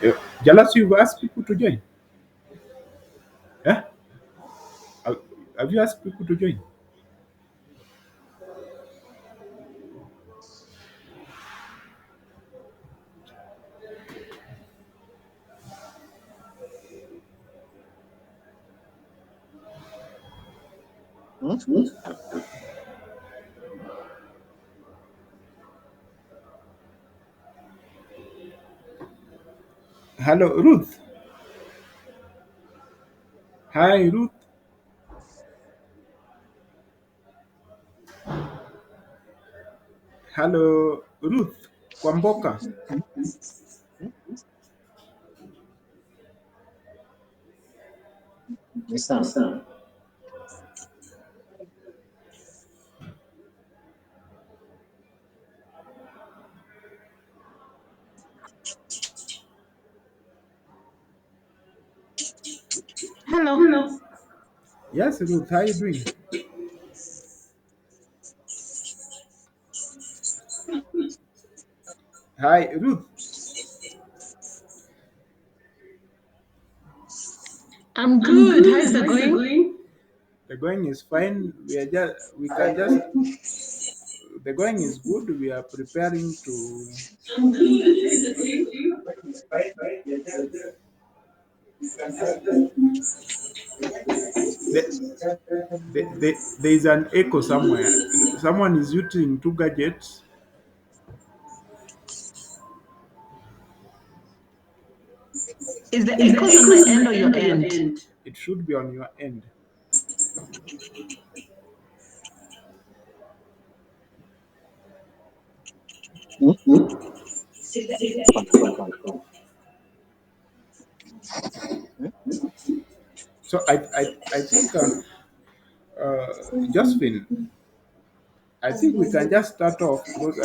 Uh, Jealous, you've asked people to join. Yeah? Have have you asked people to join? Hmm? Hello, Ruth. Hi, Ruth. Hello, Ruth. Kwamboka. Listen. Hello. Yes, Ruth. How are you doing? Hi, Ruth. I'm I'm good. How good. is How it is it going? going? The going is fine. We can just the going is good. We are preparing to I'm good. How is it going for you? the, there is an echo somewhere. Someone is using two gadgets. Is the Is the echoes on my echoes on end my or your end or your end? end? It should be on your end. Hmm? So I think uh, Josephine, I think we can just start off because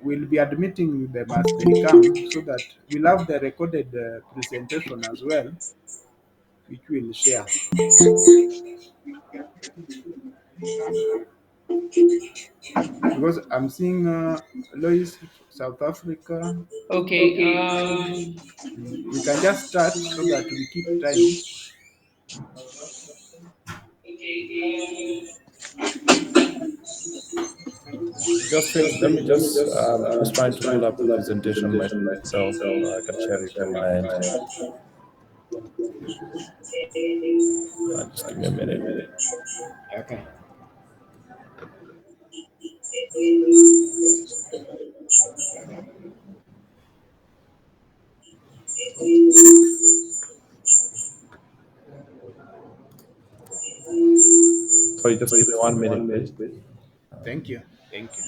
we'll be admitting them as they come, so that we'll have the recorded presentation as well, which we'll share. Because I'm seeing Lois, South Africa. Okay. Okay. We can just start so that we keep time. Just let me just just trying to pull up the presentation myself. I can share it from my end. Just give me a minute. Okay. Sorry, just give me 1 minute, please. Thank you. Thank you.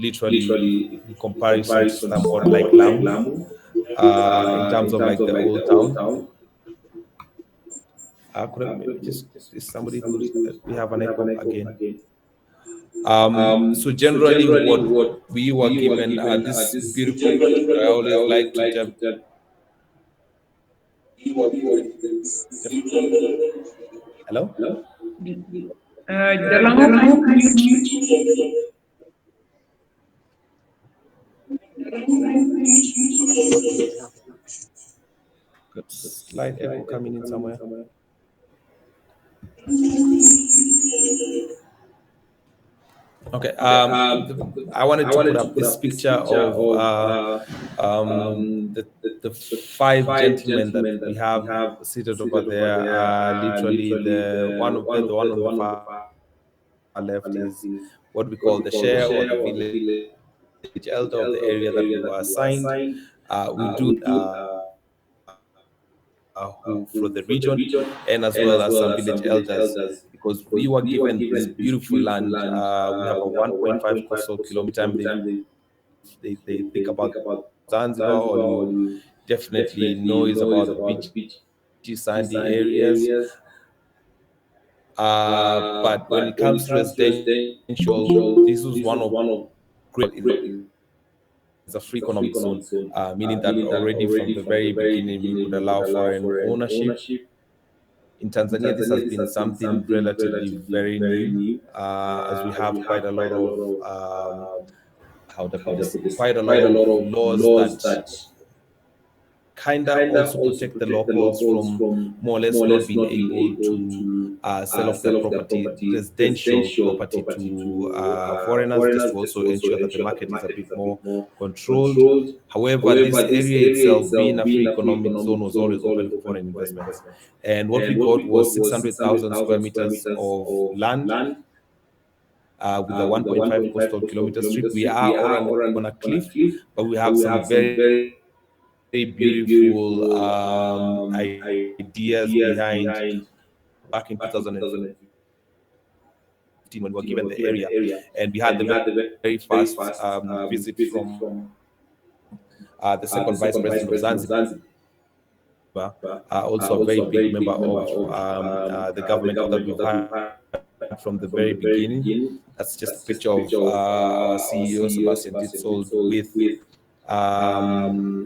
literally in comparison to somewhat like Lamu, in terms of like the old town. Could I maybe just is somebody who's we have an echo again? So generally, what we were given this beautiful country. I always like to just hello. Jalango, can you mute? Got slight echo coming in somewhere. Okay. I wanted to put up this picture of the five gentlemen that we have seated over there. Literally, the one on the far left is what we call the chair or the village elder of the area that we were assigned. We do who for the region and as well as some village elders because we were given this beautiful land. We have a 1.5 coastal kilometer. Anytime they think about Zanzibar, all you definitely know is about the beachy, sandy areas. But when it comes to residential, this was one of great is a free economic zone, meaning that already from the very beginning we would allow foreign ownership. In Tanzania, this has been something relatively very new, as we have quite a lot of how do I put this? Quite a lot of laws that kind of also protect the locals from more or less not being able to sell off their property, residential property to foreigners, just to also ensure that the market is a bit more controlled. However, this area itself, being a free economic zone, was always open for foreign investments. And what we got was 600,000 square meters of land with a 1.5 coastal kilometer strip. We are on a cliff, but we have some very beautiful ideas behind. Back in 2015, when we were given the area, and we had the very first visit from the second vice president of Zanzibar, also a very big member of the government that we've had from the very beginning. That's just a picture of our CEO Sebastian Ditsold with um,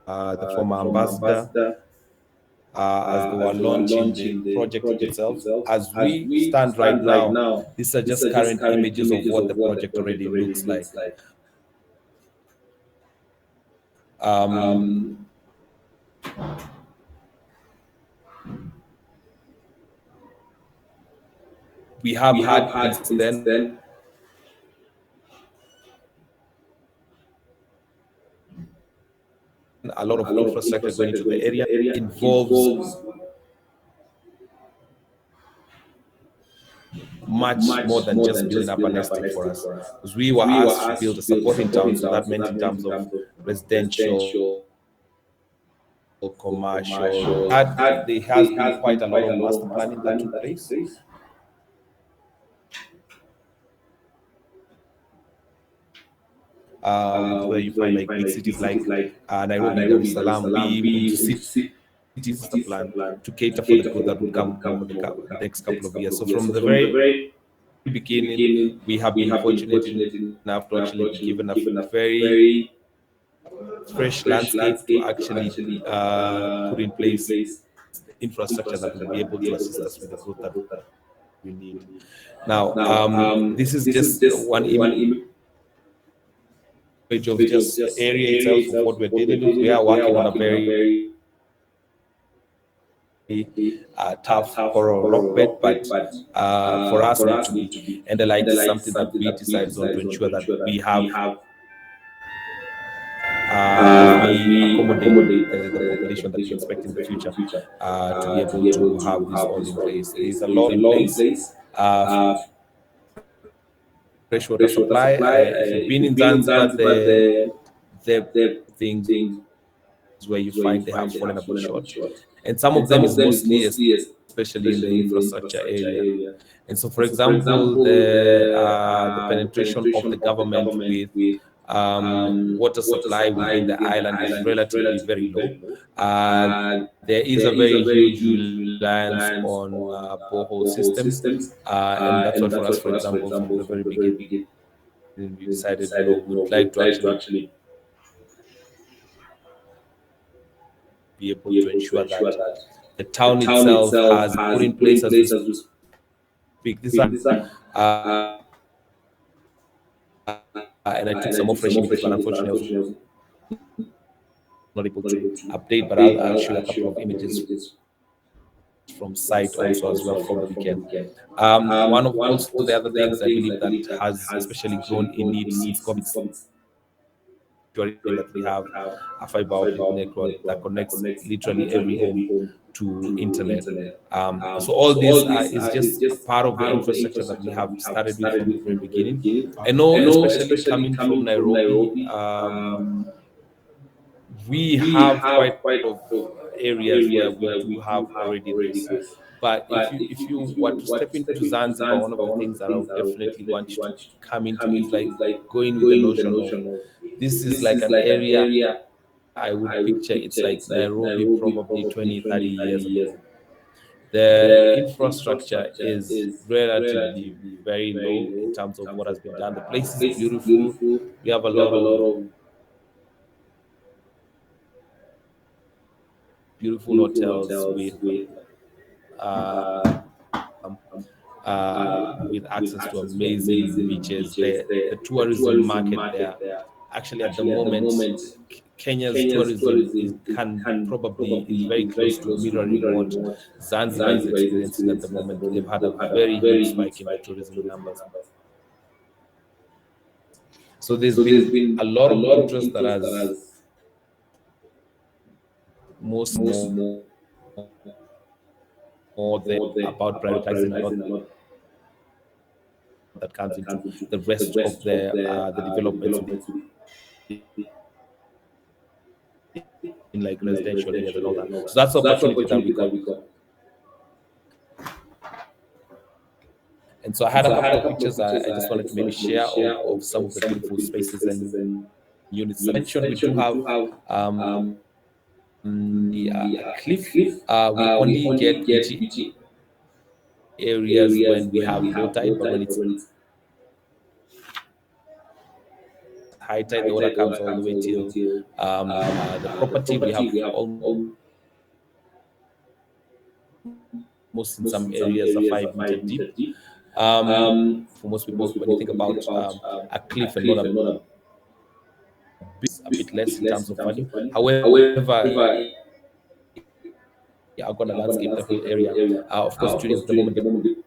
the former ambassador as they were launching the project itself. As we stand right now, these are just current images of what the project already looks like. We have had since then a lot of infrastructure going into the area. Involves much more than just building up a nesting for us, because we were asked to build a supporting town. So that meant in terms of residential, commercial. There has been quite a lot of master planning that took place. With where you find like big cities like Nairobi, Dar es Salaam, being into cities master plan to cater for the growth that would come over the next couple of years. So from the very beginning, we have been fortunate enough to actually be given a very fresh landscape to actually put in place the infrastructure that will be able to assist us with the growth that we need. Now, this is just one image of just the area itself of what we're dealing with. We are working on a very tough coral rock bed, but for us not to be endolite is something that we decided on to ensure that we have we accommodate the population that we expect in the future to be able to have this all in place. There is a lot in place for freshwater supply. If you've been in Zanzibar, there things where you find they have fallen a bit short, and some of them is mostly, especially in the infrastructure area. And so, for example, the penetration of the government with water supply within the island is relatively very low. There is a very huge reliance on borehole systems, and that's why for us, for example, from the very beginning, we decided, we'd like to actually be able to ensure that the town itself has put in place as we speak. This is and I took some more fresh images, but unfortunately, I was not able to update. But I'll show you a couple of images from site also as well from the weekend. One of also the other things I believe that has especially grown in need since COVID started is ensuring that we have a fiber optic network that connects literally every home to internet. So all this is just a part of the infrastructure that we have started with from the very beginning. I know, especially coming from Nairobi, we have quite a lot of areas where we do have already this. But if you were to step into Zanzibar, one of the things that I would definitely want you to come into is like going with the notion of this is like an area I would picture. It's like Nairobi probably 20, 30 years ago. The infrastructure is relatively very low in terms of what has been done. The place is beautiful. We have a lot of beautiful hotels with access to amazing beaches. The tourism market there, actually at the moment, Kenya's tourism can probably is very close to mirroring what Zanzibar is experiencing at the moment. They've had a very huge spike in the tourism numbers. So there's been a lot of interest that has more there about prioritizing a lot that comes into the rest of the developments within like residential areas and all that. So that's the opportunity that we got. And so I had a couple of pictures I just wanted to maybe share of some of the beautiful spaces and units. As I mentioned, we do have a cliff. We only get beachy areas when we have low tide, but when it's high tide, the water comes all the way till the property. We have almost in some areas a 5 meter deep. For most people, when you think about a cliff and not a beach, it's a bit less in terms of value. However, if we are going to landscape the whole area, of course, during the moment they're building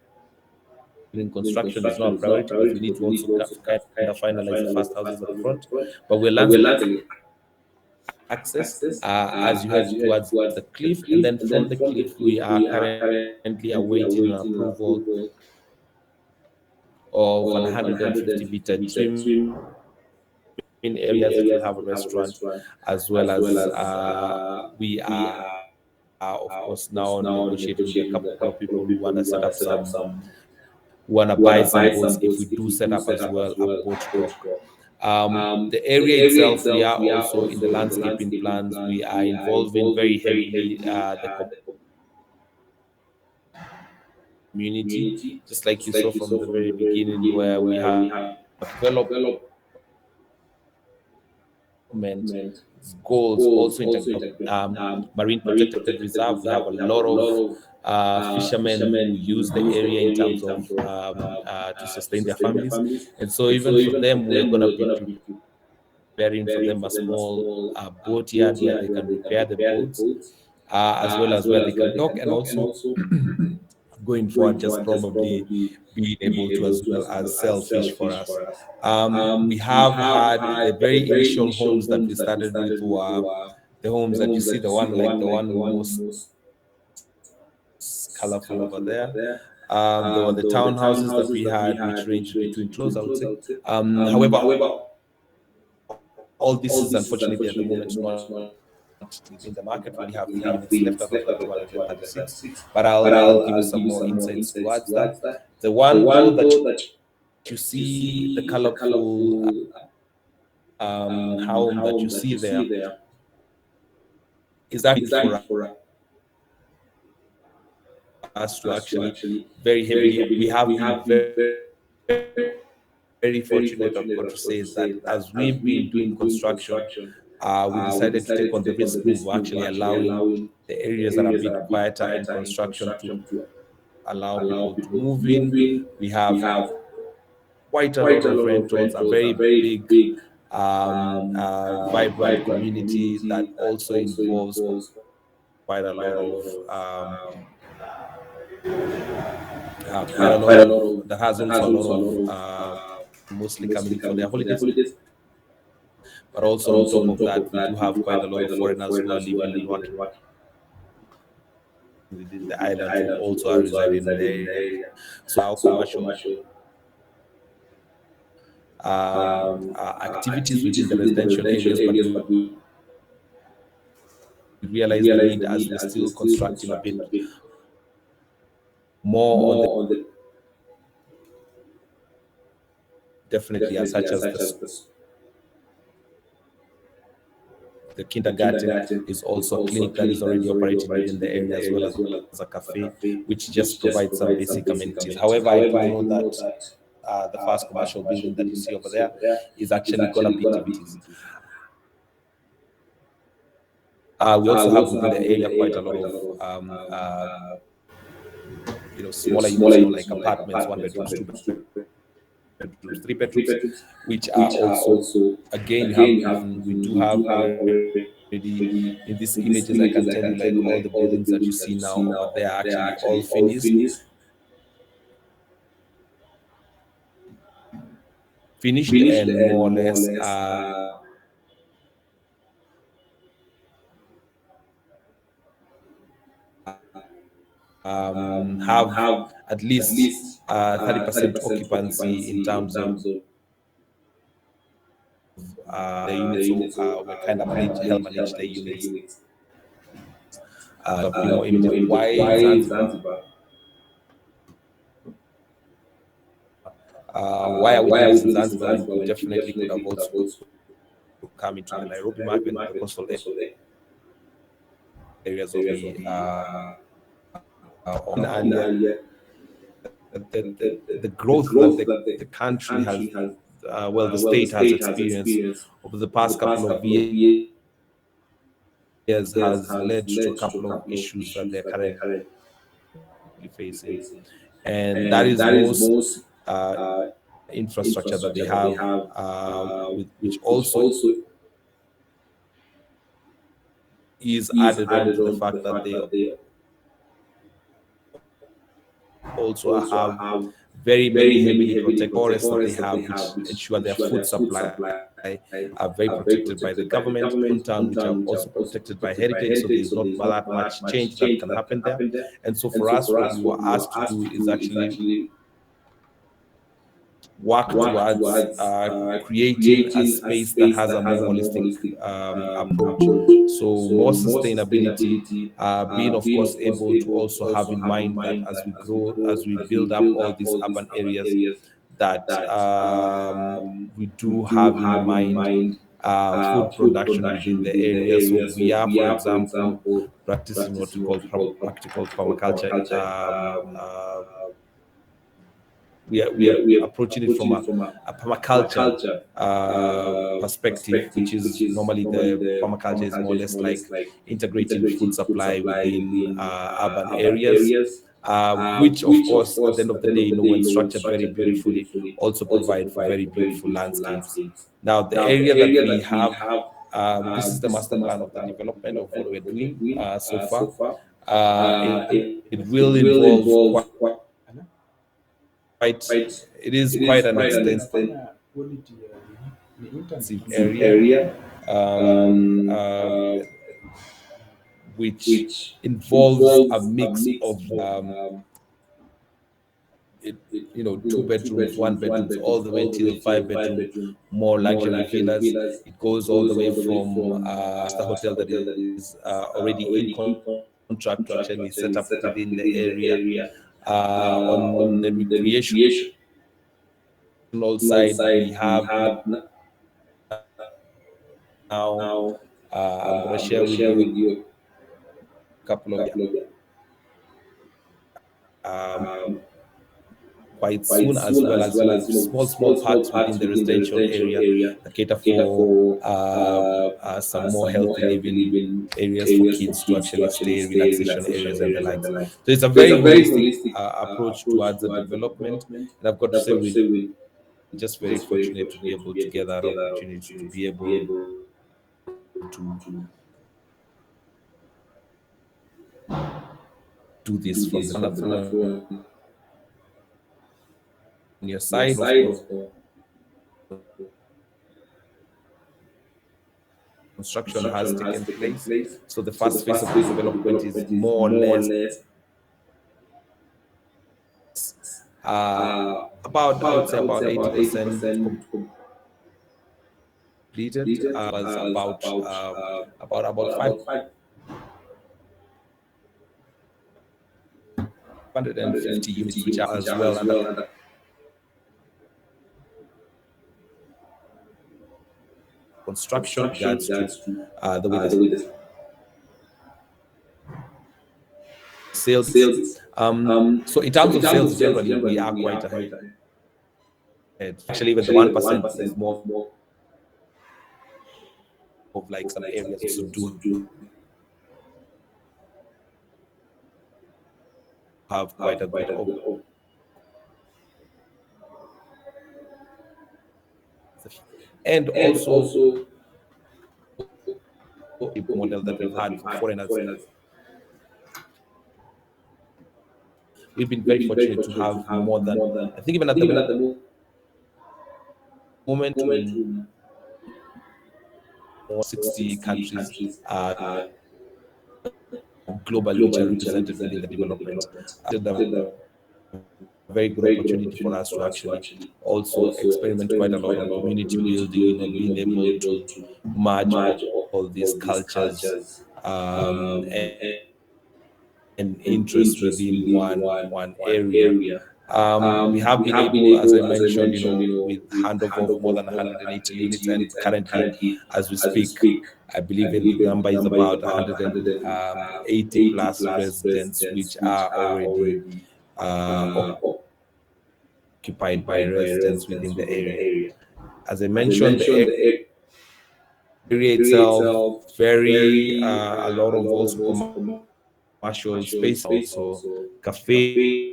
construction is not a priority because we need to also kind of finalize the first houses at the front. But we're landscaping access as you head towards the cliff, and then from the cliff, we are currently awaiting an approval of an 150-meter trim in areas that will have a restaurant, as well as we are, of course, now negotiating with a couple of people who want to set up who want to buy some boats if we do set up as well a boat dock. The area itself, we are also in the landscaping plans. We are involving very heavily the community, just like you saw from the very beginning, where we have development goals also in terms of marine protected reserve. We have a lot of fishermen who use the area in terms of to sustain their families, and so even for them, we're going to be preparing for them a small boat yard where they can repair the boats, as well as where they can dock, and also going forward, just probably being able to as well as sell fish for us. We have had the very initial homes that we started with were the homes that you see, the one like the one most colorful over there. There were the townhouses that we had, which ranged between two floors, I would say. However, all this is unfortunately at the moment not in the market. We only have 3 units left out of the 236. But I'll give you some more insights towards that. The one though that you see, the colorful home that you see there, is actually for us to actually very heavily. We have been very fortunate, I've got to say, that as we've been doing construction, we decided to take on the risk move of actually allowing the areas that are a bit quieter in construction to allowing the areas that are a bit quieter in construction to allow people to move in. We have quite a lot of rentals, a very big, vibrant community that also involves quite a lot of that has also a lot of mostly coming in for their holidays. But also on top of that, we do have quite a lot of foreigners who are living and working within the island who also are residing in the area. So we do allow commercial activities within the residential areas, but we realize the need as we're still constructing a bit more on the definitely, as such as the kindergarten is also a clinic that is already operating within the area, as well as a cafe, which just provides some basic amenities. However, I do know that the first commercial building that you see over there is actually going to be activities. We also have within the area quite a lot of smaller units, like apartments, 1 bedrooms, 2 bedrooms, 3 bedrooms, which are also, again, we do have already in these images. I can tell you, like, all the buildings that you see now over there are actually all finished, and more or less have at least 30% occupancy in terms of the units. So we kind of help manage the units. A few more images. Why Zanzibar? Why are we doing this in Zanzibar when we definitely could have also come into the Nairobi market and the coastal areas of and the growth that the country has, the state has experienced over the past couple of years has led to a couple of issues that they're currently facing. And that is most infrastructure that they have, which also is added on to the fact that they also have very many heavily protected forests that they have, which ensure their food supply are very protected by the government, junta, which are also protected by heritage. So there's not that much change that can happen there. And so for us, what we were asked to do is actually work towards creating a space that has a more holistic approach. So more sustainability, being of course able to also have in mind that as we grow, as we build up all these urban areas, that we do have in mind food production within the area. So we are, for example, practicing what we call practical permaculture. We are approaching it from a permaculture perspective, which is normally the permaculture is more or less like integrating food supply within urban areas, which of course at the end of the day, when structured very beautifully, also provide for very beautiful landscapes. Now the area that we have, this is the master plan of the development of what we're doing so far. It will involve Ana? quite, it is quite an extensive Inafanya quality ya ni internet ama area, um, uh, which involves a mix of it, 2 bedrooms, 1 bedrooms, all the way till 5 bedroom, more luxury villas. It goes all the way from the hotel that is already in contract to actually set up within the area. On the recreational side, we have now, I'm going to share with you a couple of um, quite soon, as well as small parks within the residential area that cater for some more healthy living areas for kids to actually stay, relaxation areas and the likes. So it's a very holistic approach towards the development, and I've got to say we're just very fortunate to be able to get that opportunity to be able to do this from the ground up. Through on your side, of course, construction has taken place. So the first phase of the development is more or less about, I would say, about 80% completed. Was about 550 units, which are as well under construction. Regards to the way the sales. So in terms of sales, generally we are quite ahead. Actually, even the 1% is more of like some areas also do have quite a good and also a model that we've had for foreigners. We've been very fortunate to have more than, I think, even at the moment, more 60 countries globally which are represented within the development. It's a very good opportunity for us to actually also experiment quite a lot on community building, being able to merge all these cultures and interests within one area. We have been able, as I mentioned, with handover of more than 180 units, and currently, as we speak, I believe the number is about 180 plus residents, which are already occupied by residents within the area. As I mentioned, the area itself, very a lot of also commercial space, also cafe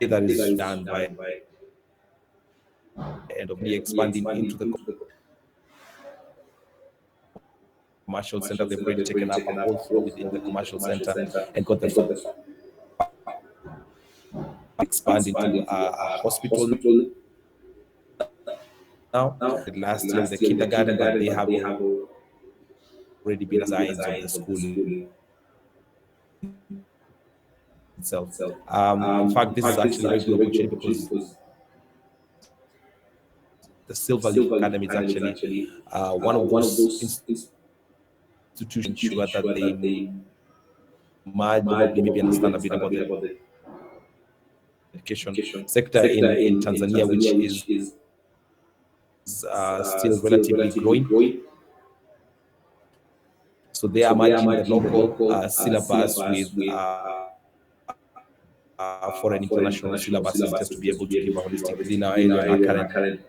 that is done by end of me expanding into the commercial center. They've already taken up a whole floor within the commercial center and got the expand into a hospital now. Last year with the kindergarten, but they have already been designs of the school itself. In fact, this is actually a very good opportunity because the Silver Leaf Academy is actually one of those institutions ensure that they merge, probably maybe understand a bit about the education sector in Tanzania, which is still relatively growing. So they are merging the local syllabus with foreign international syllabuses just to be able to give a holistic within our area. And are currently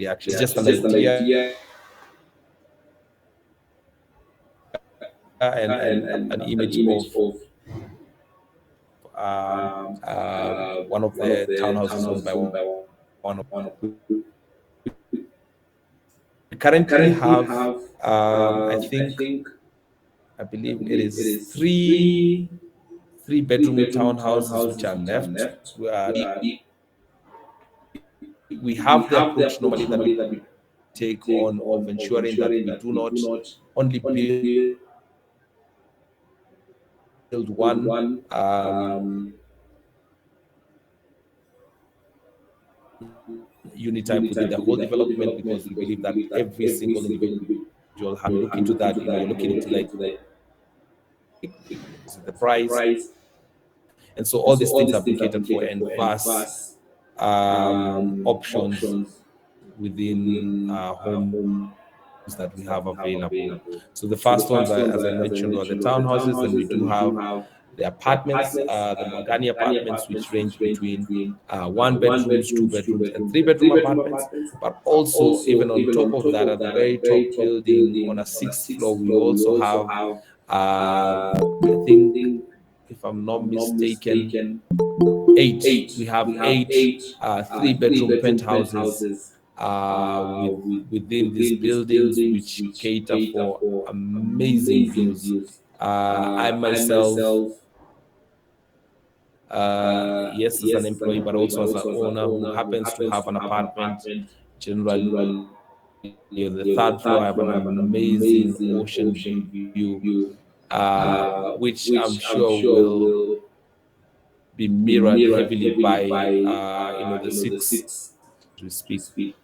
actually just an idea and an image of one of the townhouses owned by one of currently have, I think, I believe it is three-bedroom townhouses which are left. We have the approach normally that we take on of ensuring that we do not only build one unit type within the whole development, because we believe that every single individual look into that. You're looking into like the price, and so all these things have been catered for, and vast options within homes that we have available. So the first ones, as I mentioned, were the townhouses. Then we do have the apartments, the Mangani apartments, which range between one bedrooms, two bedrooms, and three-bedroom apartments. But also, even on top of that, at the very top building on a sixth floor, we also have, I think, if I'm not mistaken, eight. We have eight three-bedroom penthouses within these buildings, which cater for amazing views. I myself, yes, as an employee, but also as an owner who happens to have an apartment, generally on the third floor, I have an amazing ocean view, which I'm sure will be mirrored heavily by the six we speak.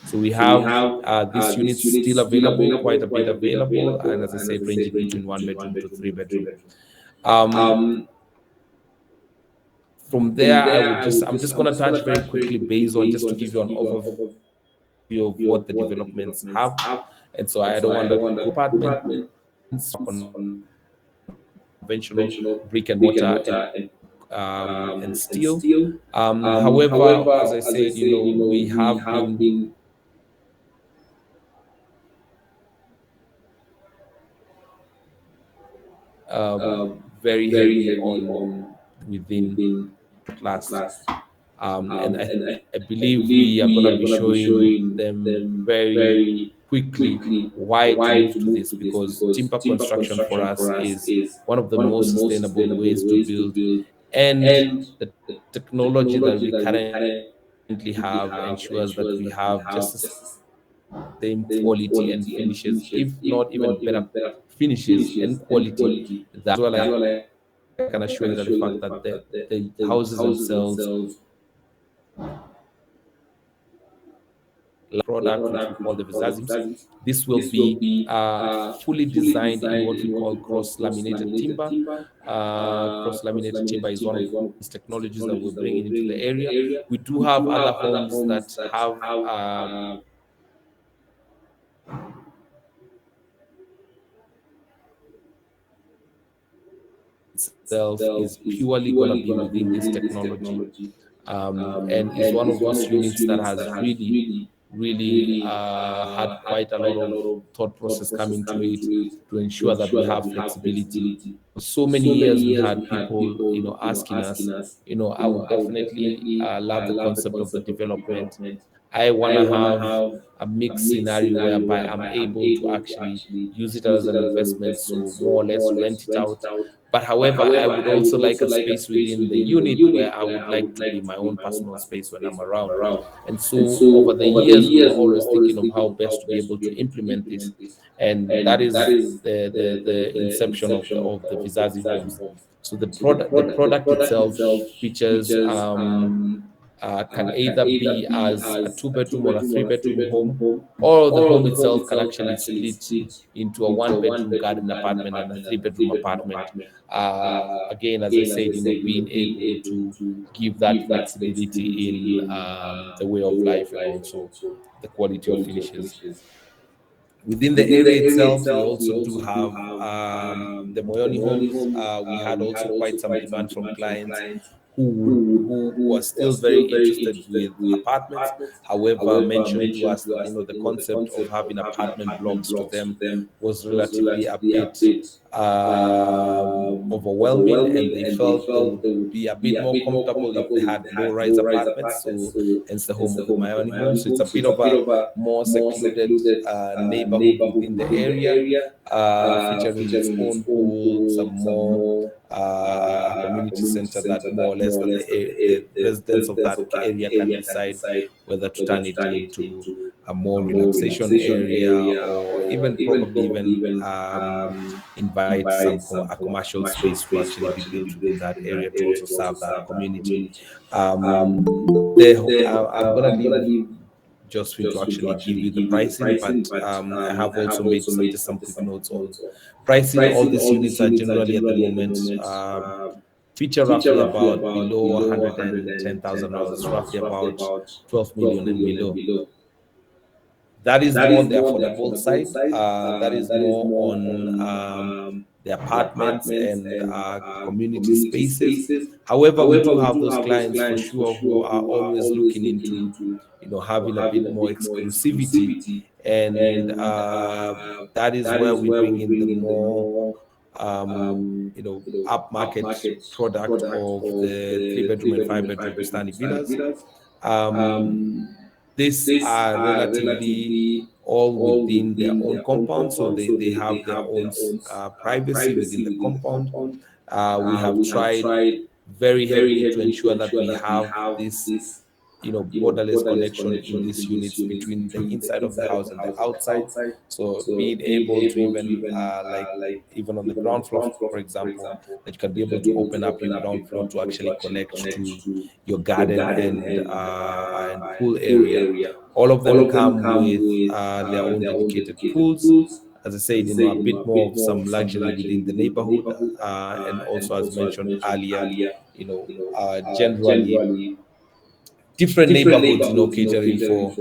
So we have these units still available, quite a bit available, and as I said, ranging between one bedroom to three bedroom. Um, from there, I'm just going to touch very quickly based on just to give you an overview of what the developments have. And so I don't want to go apartments, conventional brick and mortar and steel. However, as I said, we have been very heavy on within class, and I believe we are going to be showing them very quickly why to move to this, because timber construction for us is one of the most sustainable ways to build, and the technology that we currently have ensures that we have just the same quality and finishes, if not even better finishes and quality. That well, I can assure you that the fact that the houses themselves product, which we call the Visazims, this will be fully designed in what we call cross-laminated timber. Cross-laminated timber is one of these technologies that we're bringing into the area. We do have other homes that have itself is purely going to be within this technology, and is one of those units that has really had quite a lot of thought process coming to it to ensure that we have flexibility. For so many years, we had people, asking us, I would definitely love the concept of the development. I want to have a mixed scenario whereby I'm able to actually use it as an investment, so more or less rent it out. But however, I would also like a space within the unit where I would like to be my own personal space when I'm around. And so over the years, we were always thinking of how best to be able to implement this. And that is the inception of the Vizazi homes. So the product itself features can either be as a two-bedroom or a three-bedroom home, or the home itself can actually split into a one-bedroom garden apartment and a three-bedroom apartment. Again, as I said, being able to give that flexibility in the way of life and also the quality of finishes. Within the area itself, we also do have the Moyoni homes. We had also quite some demand from clients who are still very interested with apartments. However, mentioned to us that the concept of having apartment blocks to them was relatively a bit overwhelming, and they felt they would be a bit more comfortable if they had low-rise apartments. So hence the home of the Miami home. So it's a bit of a more secluded neighborhood within the area, featuring its own pool, some more a community center that more or less that the residents of that area can decide whether to turn it into a more relaxation area, or even probably even invite a commercial space to actually be built within that area to also serve that community. I'm gonna leave Josephine to actually give you the pricing, but I have also made just some quick notes on pricing. All these units are generally at the moment feature roughly about below $110,000, roughly about 12 million and below. That is more on the affordable side. That is more on the apartments and community spaces. However, we do have those clients for sure who are always looking into, having a bit more exclusivity, and that is where we bring in the more upmarket product of the 3 bedroom and 5 bedroom Bustani villas. These are relatively all within their own compound, so they have their own privacy within the compound. We have tried very heavily to ensure that we have this borderless connection in these units between the inside of the house and the outside. So being able to even like even on the ground floor, for example, that you can be able to open up your ground floor to actually connect to your garden and pool area. All of them come with their own dedicated pools. As I said, a bit more of some luxury within the neighborhood, and also as mentioned earlier, generally different neighborhoods, catering for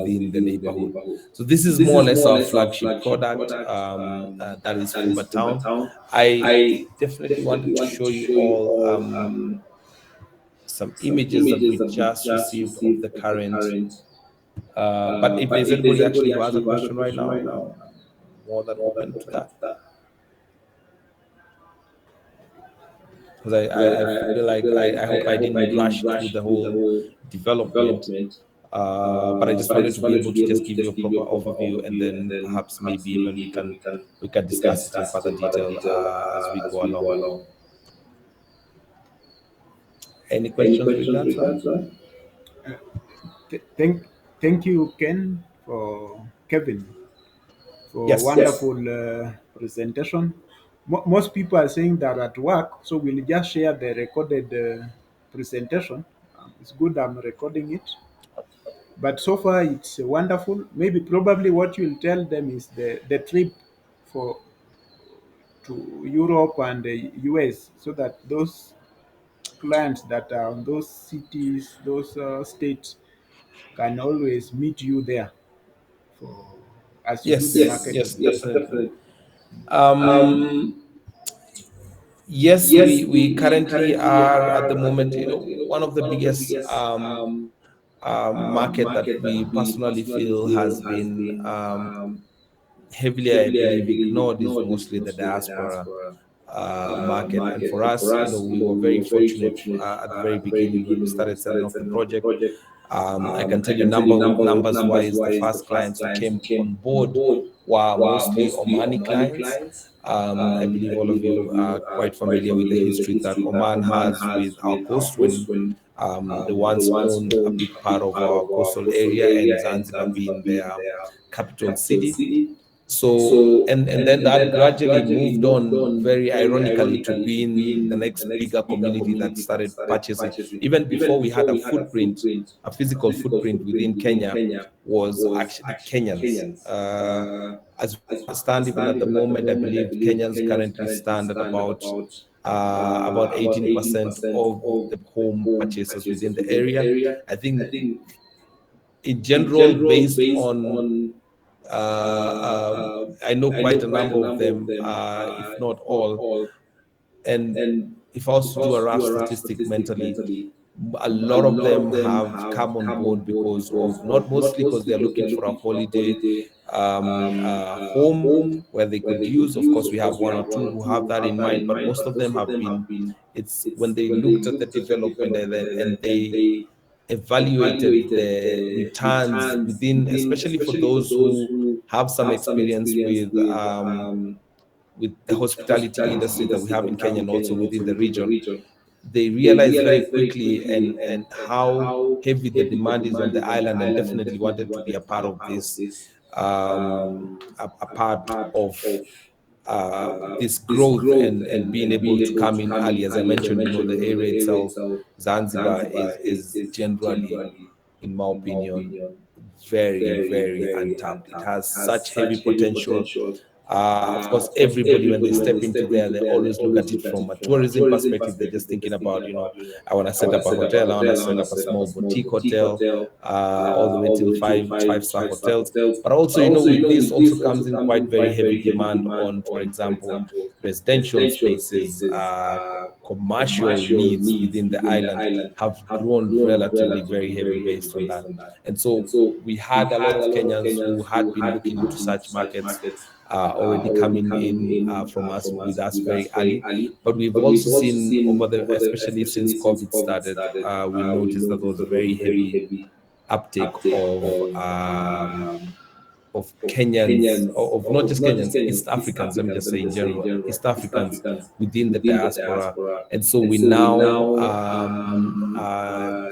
within the neighborhood. So this is more or less our flagship product, that is Fuba Town. I definitely wanted to show you all some images that we just received of the current. But if there's anybody actually who has a question right now, I'm more than open to that. Because I feel like I hope I didn't rush through the whole development. But I just wanted to be able to just give you a proper overview, and then perhaps maybe even we can discuss it in further detail as we go along. Any questions regards that? Thank, thank you, Kevin, for Yes. wonderful presentation. Most people are saying that at work, so we'll just share the recorded presentation. It's good I'm recording it. But so far, it's wonderful. Maybe probably what you'll tell them is the trip for to Europe and the US, so that those clients that are in those cities, those states, can always meet you there for as you do Yes. the Yes. marketing. Definitely. Um, yes, we currently are at the moment, one of the biggest market that we personally feel has been heavily, I believe, ignored is mostly the diaspora market. And for us, we were very fortunate at the very beginning when we started selling off the project. I can tell you numbers wise, the first clients who came on board were mostly Omani clients. I believe all of you are quite familiar with the history that Oman has with our coast, when they once owned a big part of our coastal area, and Zanzibar being their capital city. So and then that gradually moved on, very ironically, to being the next bigger community that started purchasing. Even before we had a physical footprint within Kenya, was actually Kenyans. As we stand even at the moment, I believe Kenyans currently stand at about 18% of the home purchases within the area. I think in general, based on I know quite a number of them, if not all. And if I was to do a rough statistic mentally, A lot of them have come on board because of, not mostly because they're looking for a holiday home where they could use. Of course, we have one or two who have that in mind, but most of them have been, it's when they looked at the development and they evaluated the returns within, especially for those who have some experience with the hospitality industry that we have in Kenya and also within the region. They realized very quickly and how heavy the demand is on the island, and definitely wanted to be a part of this, a part of this growth and being able to come in early. As I mentioned, the area itself, Zanzibar, is generally, in my opinion, very, very untapped. It has such heavy potential. Of course, everybody, when they step into there, they always look at it from a tourism perspective. They're just thinking about, I want to set up a hotel, I want to set up a small boutique hotel, all the way till five-star hotels. But also, with this also comes in quite very heavy demand on, for example, residential spaces, commercial needs within the island have grown relatively very heavy based on that. And so we had a lot of Kenyans who had been looking into such markets already coming in from us with us very early. But we've also seen over the, especially since COVID started, we noticed that there was a very heavy uptake of Kenyans, of not just Kenyans, East Africans, let me just say in general, East Africans within the diaspora. And so we now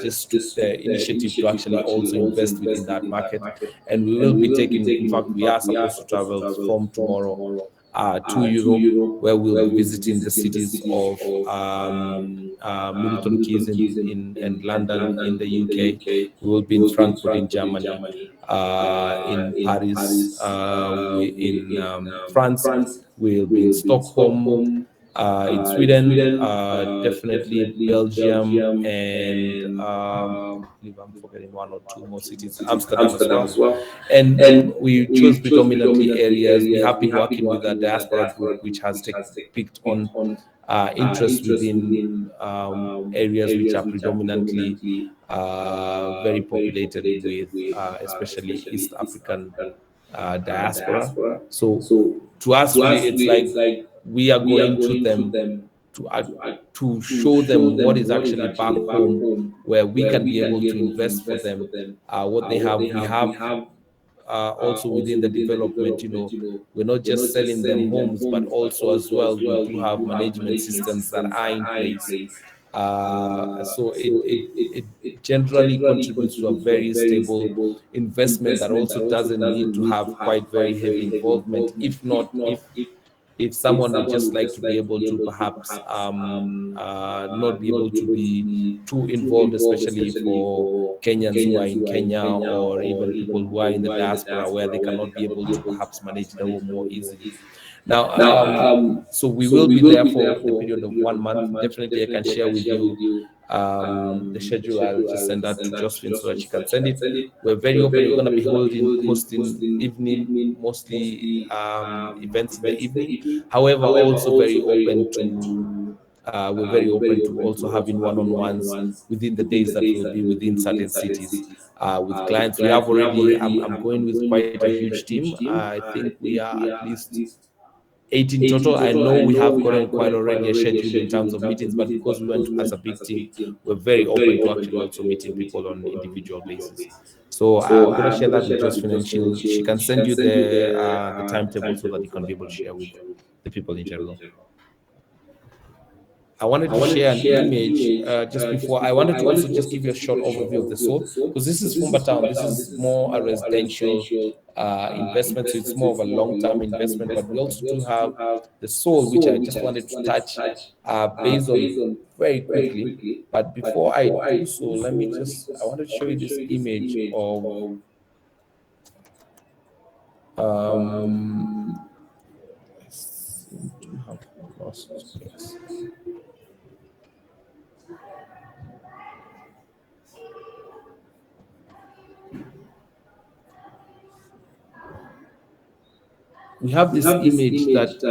just took the initiative to actually also invest within that market. And we will be taking, in fact, we are supposed to travel from tomorrow to Europe, where we'll be visiting the cities of Milton Keynes in London in the UK. We will be in Frankfurt in Germany, in Paris, in France. We'll be in Stockholm, in Sweden, definitely Belgium, and I believe I'm forgetting one or two more cities, Amsterdam as well. And we chose predominantly areas. We have been working with a diaspora group which has picked on interest within areas which are predominantly very populated with especially East African diaspora. So to us, really, it's like we are going to them to show them what is actually back home, where we can be able to invest for them what they have. We have also within the development, we're not just selling them homes, but also as well, we do have management systems that are in place. So it generally contributes to a very stable investment that also doesn't need to have quite very heavy involvement. If someone would just like to be able to perhaps not be able to be too involved, especially for Kenyans who are in Kenya, or even people who are in the diaspora where they cannot be able to perhaps manage the home more easily. Now, so we will be there for the period of 1 month. Definitely, I can share with you the schedule. I'll just send that to Josephine so that she can send it. We're very open. We're going to be hosting evening, mostly events in the evening. However, also very open to we're very open to also having one-on-ones within the days that will be within certain cities with clients. We have already, I'm going with quite a huge team. I think we are at least 8 in total. I know we have gotten quite already a schedule in terms of meetings, but because we went as a big team, we're very open to actually also meeting people on individual basis. So I'm going to share that with Josephine, and she can send you the timetable so that you can be able to share with the people in general. I wanted to share an image just before. I wanted to also just give you a short overview of the Soul, because this is Fumba Town. This is more a residential investment, so it's more of a long-term investment. But we also do have the Soul, which I just wanted to touch based on very quickly. But before I do so, let me just, I wanted to show you this image of I seem to have lost it. We have this image that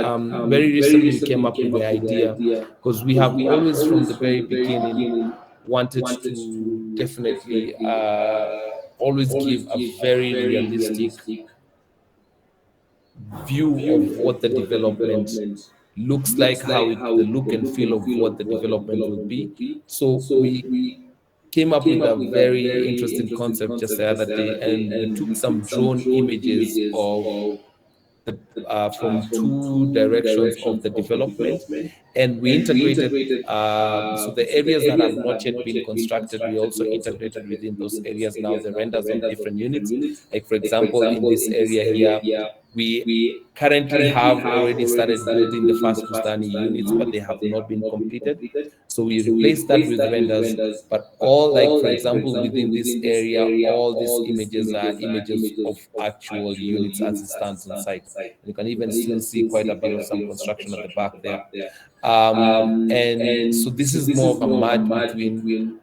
very recently we came up with the idea, because we have always from the very beginning wanted to definitely always give a very realistic view of what the development looks like, how it, the look and feel of what the development will be. So we came up with a very interesting concept just the other day, and we took some drone images of the, from two directions of the development, and we integrated. So the areas that have not yet been constructed, we also integrated within those areas now the renders of different units. Like for example, in this area here, we currently have already started building the first Bustani units, but they have not been completed. So we replaced that with renders, but all, like for example, within this area, all these images are images of actual units as it stands on site. And you can even still see quite a bit of some construction at the back there. And so this is more of a merge between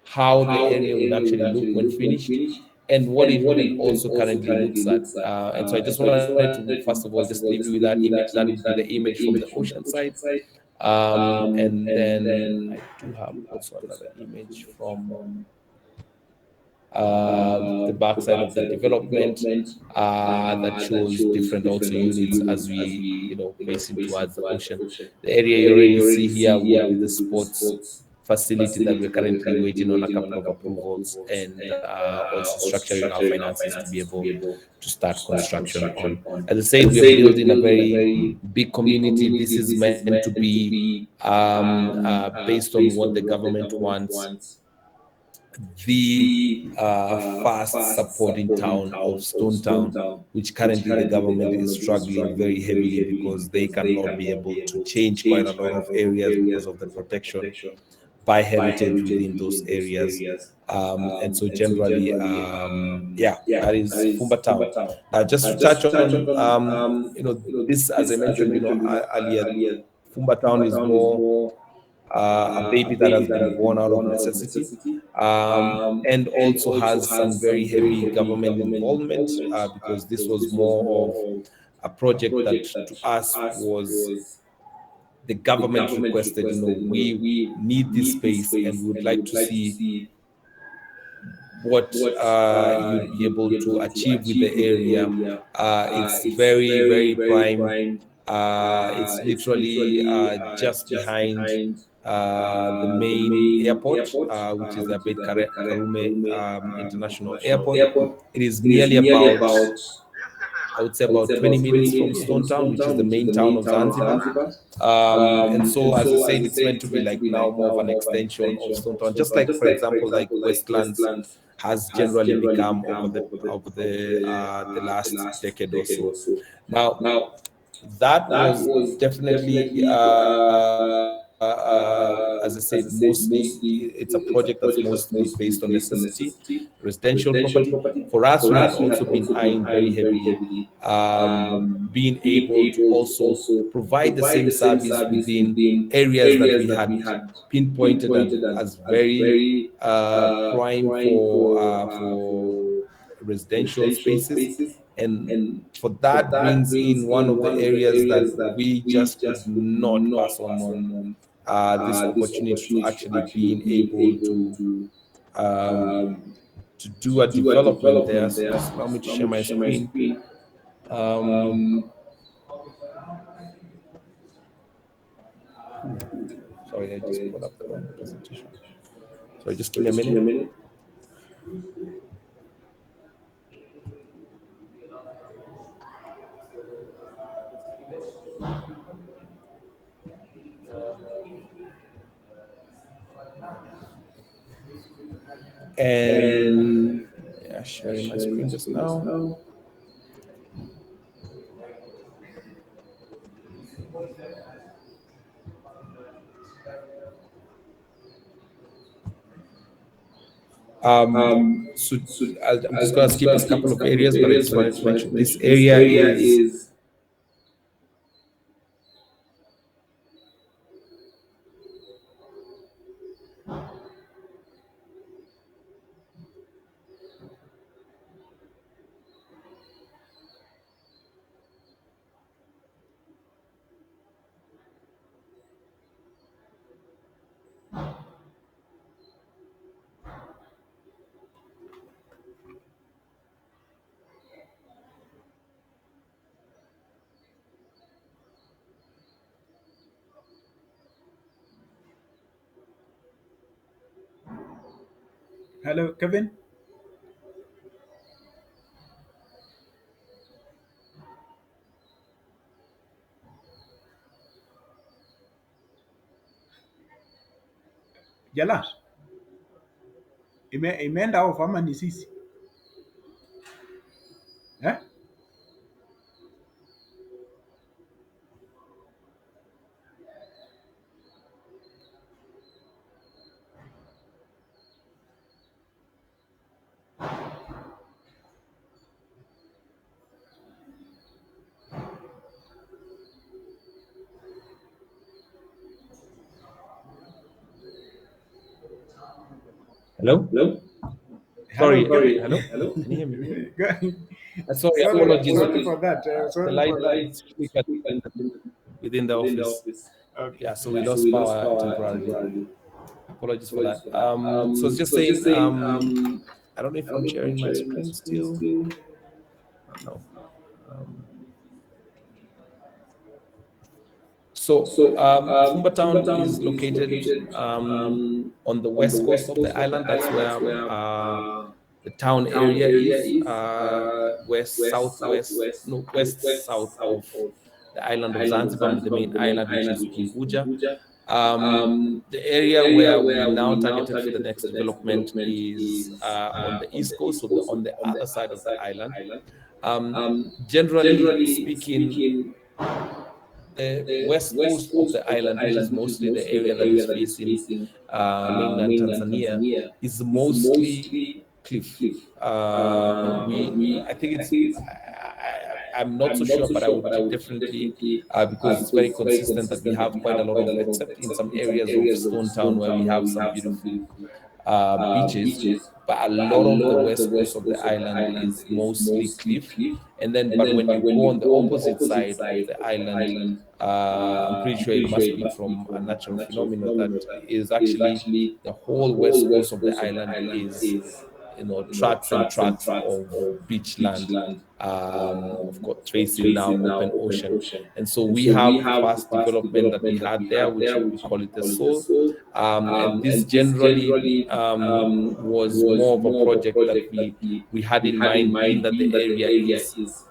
how the area will actually look when finished and what it will also currently looks at. And so I just wanted to, first of all, just leave you with that image. That would be the image from the ocean side. And then I do have also another image from the backside of the development that shows different also units as we, facing towards the ocean. The area you already see here would be the sports facility that we're currently waiting on a couple of approvals and also structuring our finances to be able to start construction on. As I said, we're building a very big community. This is meant to be based on what the government wants, the fast supporting town of Stone Town, which currently the government is struggling very heavily because they cannot be able to change quite a lot of areas because of the protection by heritage within those areas. And so generally, yeah, that is Fumba Town. Just to touch on, this, as I mentioned, earlier, Fumba Town is more a baby that has been born out of necessity, and also has some very heavy government involvement, because this was more of a project that to us was the government requested, we need this space and we would like to see what you'd be able to achieve with the area. It's very, very prime. It's literally just behind the main airport, which is the Abed Karume International Airport. It is nearly about, I would say, about 20 minutes from Stone Town, which is the main town of Zanzibar. And so, as I said, it's meant to be like now more of an extension of Stone Town, just like, for example, like Westlands has generally become over the last decade or so. Now, that was definitely, as I said, mostly it's a project that's mostly based on necessity, residential property. For us, we had also been eyeing very heavily, being able to also provide the same service within areas that we had pinpointed as very prime for residential spaces. And for that brings in one of the areas that we just could not pass on this opportunity to actually being able to do a development there. So just allow me to share my screen. Sorry, I just pulled up the wrong presentation. Sorry, just give me a minute. And yeah, sharing my screen just now. So I'm just going to skip a couple of areas, but I just wanted to mention this area is Hello, Kevin. Jala. Imeenda off ama ni sisi? Eh? Hello? Hello, Sorry, Kevin. hello? Can you hear me? Sorry, Sorry, apologies. sorry for that. The Sorry for that. lights flickered within the office. Okay. Yeah, so we lost power temporarily. Apologies for that. So I was just saying, I don't know if I'm sharing my screen still. No. Fumba Town is located on the west coast of the island. That's where the town area is. West southwest, no, west south of the island of Zanzibar, the main island, which is Unguja. The area where we now targeted for the next development is on the east coast, so on the other side of the island. Generally speaking, the west coast of the island, which is mostly the area that is facing mainland Tanzania, is mostly cliff. I think I'm not so sure, but I would definitely, because it's very consistent that we have quite a lot of, except in some areas of Stone Town where we have some beautiful beaches, but a lot of the west coast of the island is mostly cliff. And then, but when you go on the opposite side of the island, I'm pretty sure it must be from a natural phenomenon that is actually the whole west coast of the island is, tracts and tracts of beach land, of course, facing now open ocean. And so we have the first development that we had there, which we call it the Soul. And this generally was more of a project that we had in mind, being that the area is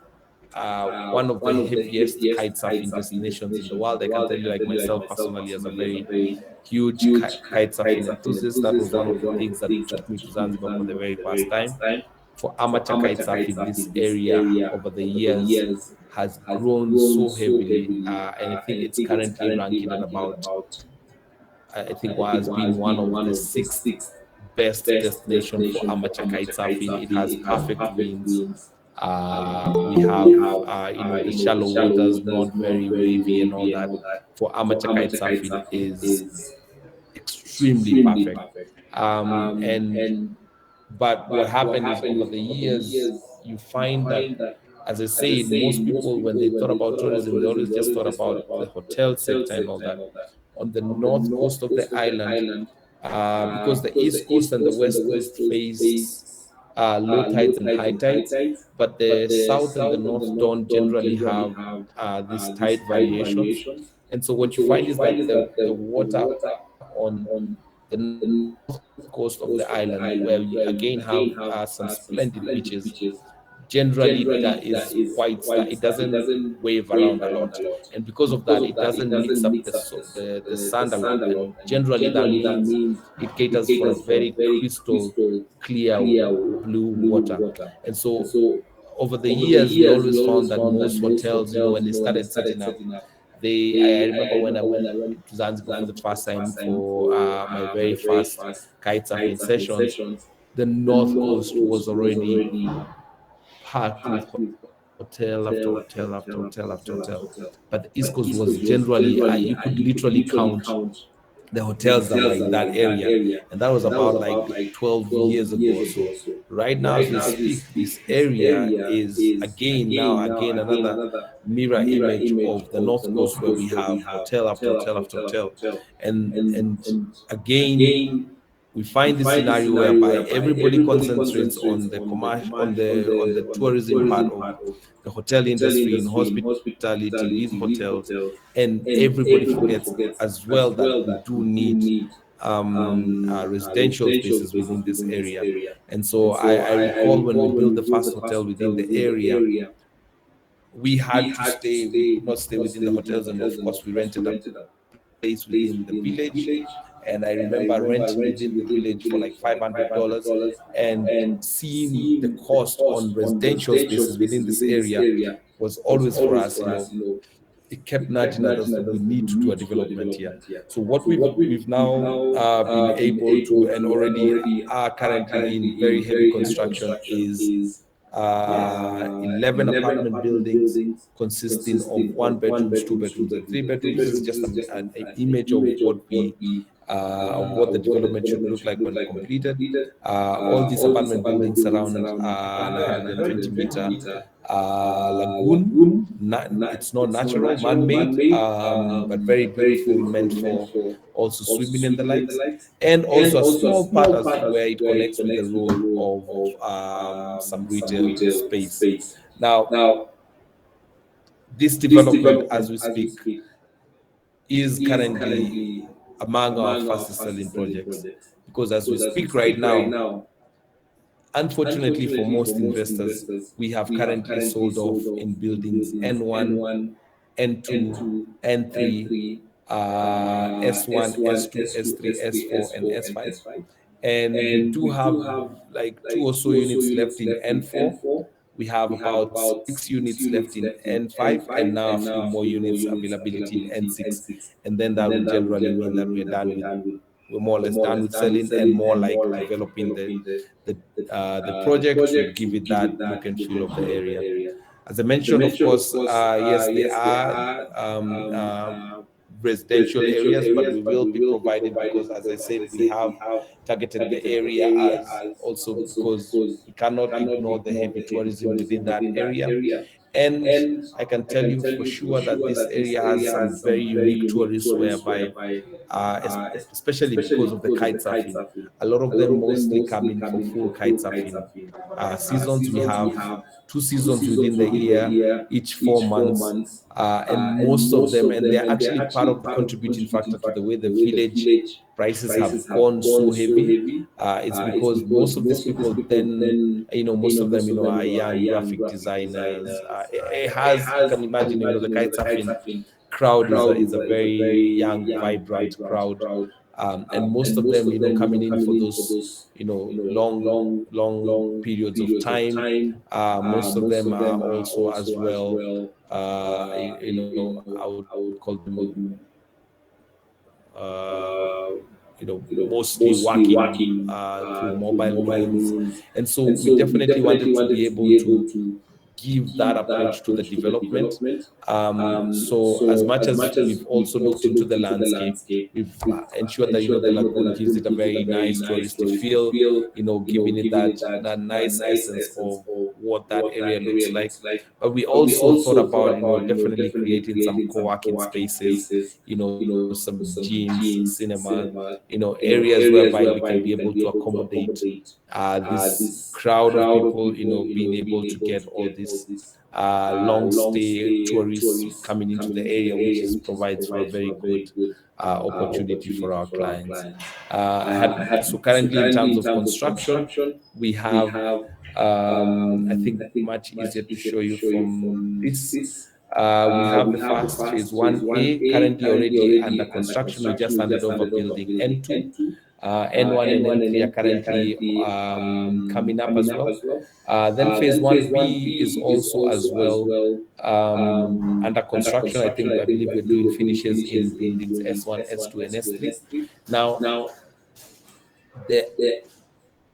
one of the heaviest kite surfing destinations in the world. I can tell you, like myself personally, as a very huge kite surfing enthusiast, that was one of the things that took me to Zanzibar for the very first time. For amateur kite surfing, this area over the years has grown so heavily, and I think it's currently ranking at about, I think, has been one of the sixth best destination for amateur kite surfing. It has perfect winds. We have, the shallow waters, not very wavy and all that. For amateur kite surfing is extremely perfect. But what happened is, over the years, you find that, as I said, most people, when they thought about tourism, they always just thought about the hotel sector and all that. On the north coast of the island, because the east coast and the west coast face low tides and high tides, but the south and the north don't generally have these tide variations. And so what you find is that the water on the north coast of the island, where we again have some splendid beaches, generally that is quite, it doesn't wave around a lot, and because of that, it doesn't mix up the sand a lot, and generally that means it caters for a very crystal clear blue water. And so over the years, we always found that most hotels, when they started setting up, I remember when I went to Zanzibar for the first time for my very first kite surfing sessions, the north coast was already packed with hotel after hotel after hotel after hotel. But the East Coast was generally, you could literally count the hotels that were in that area. And that was about like 12 years ago or so. Right now, as we speak, this area is again another mirror image of the North Coast, where we have hotel after hotel after hotel. And again, we find this scenario whereby everybody concentrates on the commercial, on the tourism part of the hotel industry in hospitality with hotels, and everybody forgets as well that we do need residential spaces within this area. And so I recall when we built the first hotel within the area, we had to stay, we could not stay within the hotels. And of course, we rented a place within the village. And I remember renting within the village for like $500. And seeing the cost on residential spaces within this area was always for us, it kept nudging at us that we need to do a development here. So what we've now been able to, and already are currently in very heavy construction, is 11 apartment buildings consisting of 1 bedrooms, 2 bedrooms, and 3 bedrooms. This is just an image of what we of what the development should look like when completed. All these apartment buildings surround an 120-meter lagoon. It's not natural, man-made, but very beautiful, meant for also swimming and the likes. And also a small part as where it connects with the road of some retail space. Now, this development, as we speak, is currently among our fastest selling projects, because as we speak right now, unfortunately for most investors, we have currently sold off in buildings N1, N2, N3, S1, S2, S3, S4, and S5. And we do have like 2 or so units left in N4. We have about 6 units left in N5, and now a few more units availability in N6. And then that will generally mean that we're more or less done with selling, and more like developing the project to give it that look and feel of the area. As I mentioned, of course, yes, there are residential areas, but we will be providing, because as I said, we have targeted the area as also because we cannot ignore the heavy tourism within that area. And I can tell you for sure that this area has some very unique tourists, whereby especially because of the kite surfing, a lot of them mostly come in for full kite surfing seasons. We have 2 seasons within the year, each 4 months, and most of them, and they're actually part of the contributing factor to the way the village prices have gone so heavy. It's because most of these people then, most of them, are young graphic designers. It has, you can imagine, the kite surfing crowd is a very young, vibrant crowd. And most of them, coming in for those, long periods of time. Most of them are also as well, I would call them, mostly working through mobile means. And so we definitely wanted to be able to give that approach to the development. So as much as we've also looked into the landscape, we've ensured that the lagoon gives it a very nice touristy feel, giving it that nice essence of what that area looks like. But we also thought about definitely creating some co-working spaces, some gyms, cinemas, areas whereby we can be able to accommodate this crowd of people, being able to get all this long stay tourists coming into the area, which provides for a very good opportunity for our clients. So currently, in terms of construction, we have, I think, much easier to show you from this. We have the first phase 1A currently already under construction. We just handed over building N2. N1 and N3 are currently coming up as well. Then phase 1B is also as well under construction. I believe we're doing finishes in buildings S1, S2, and S3. Now, the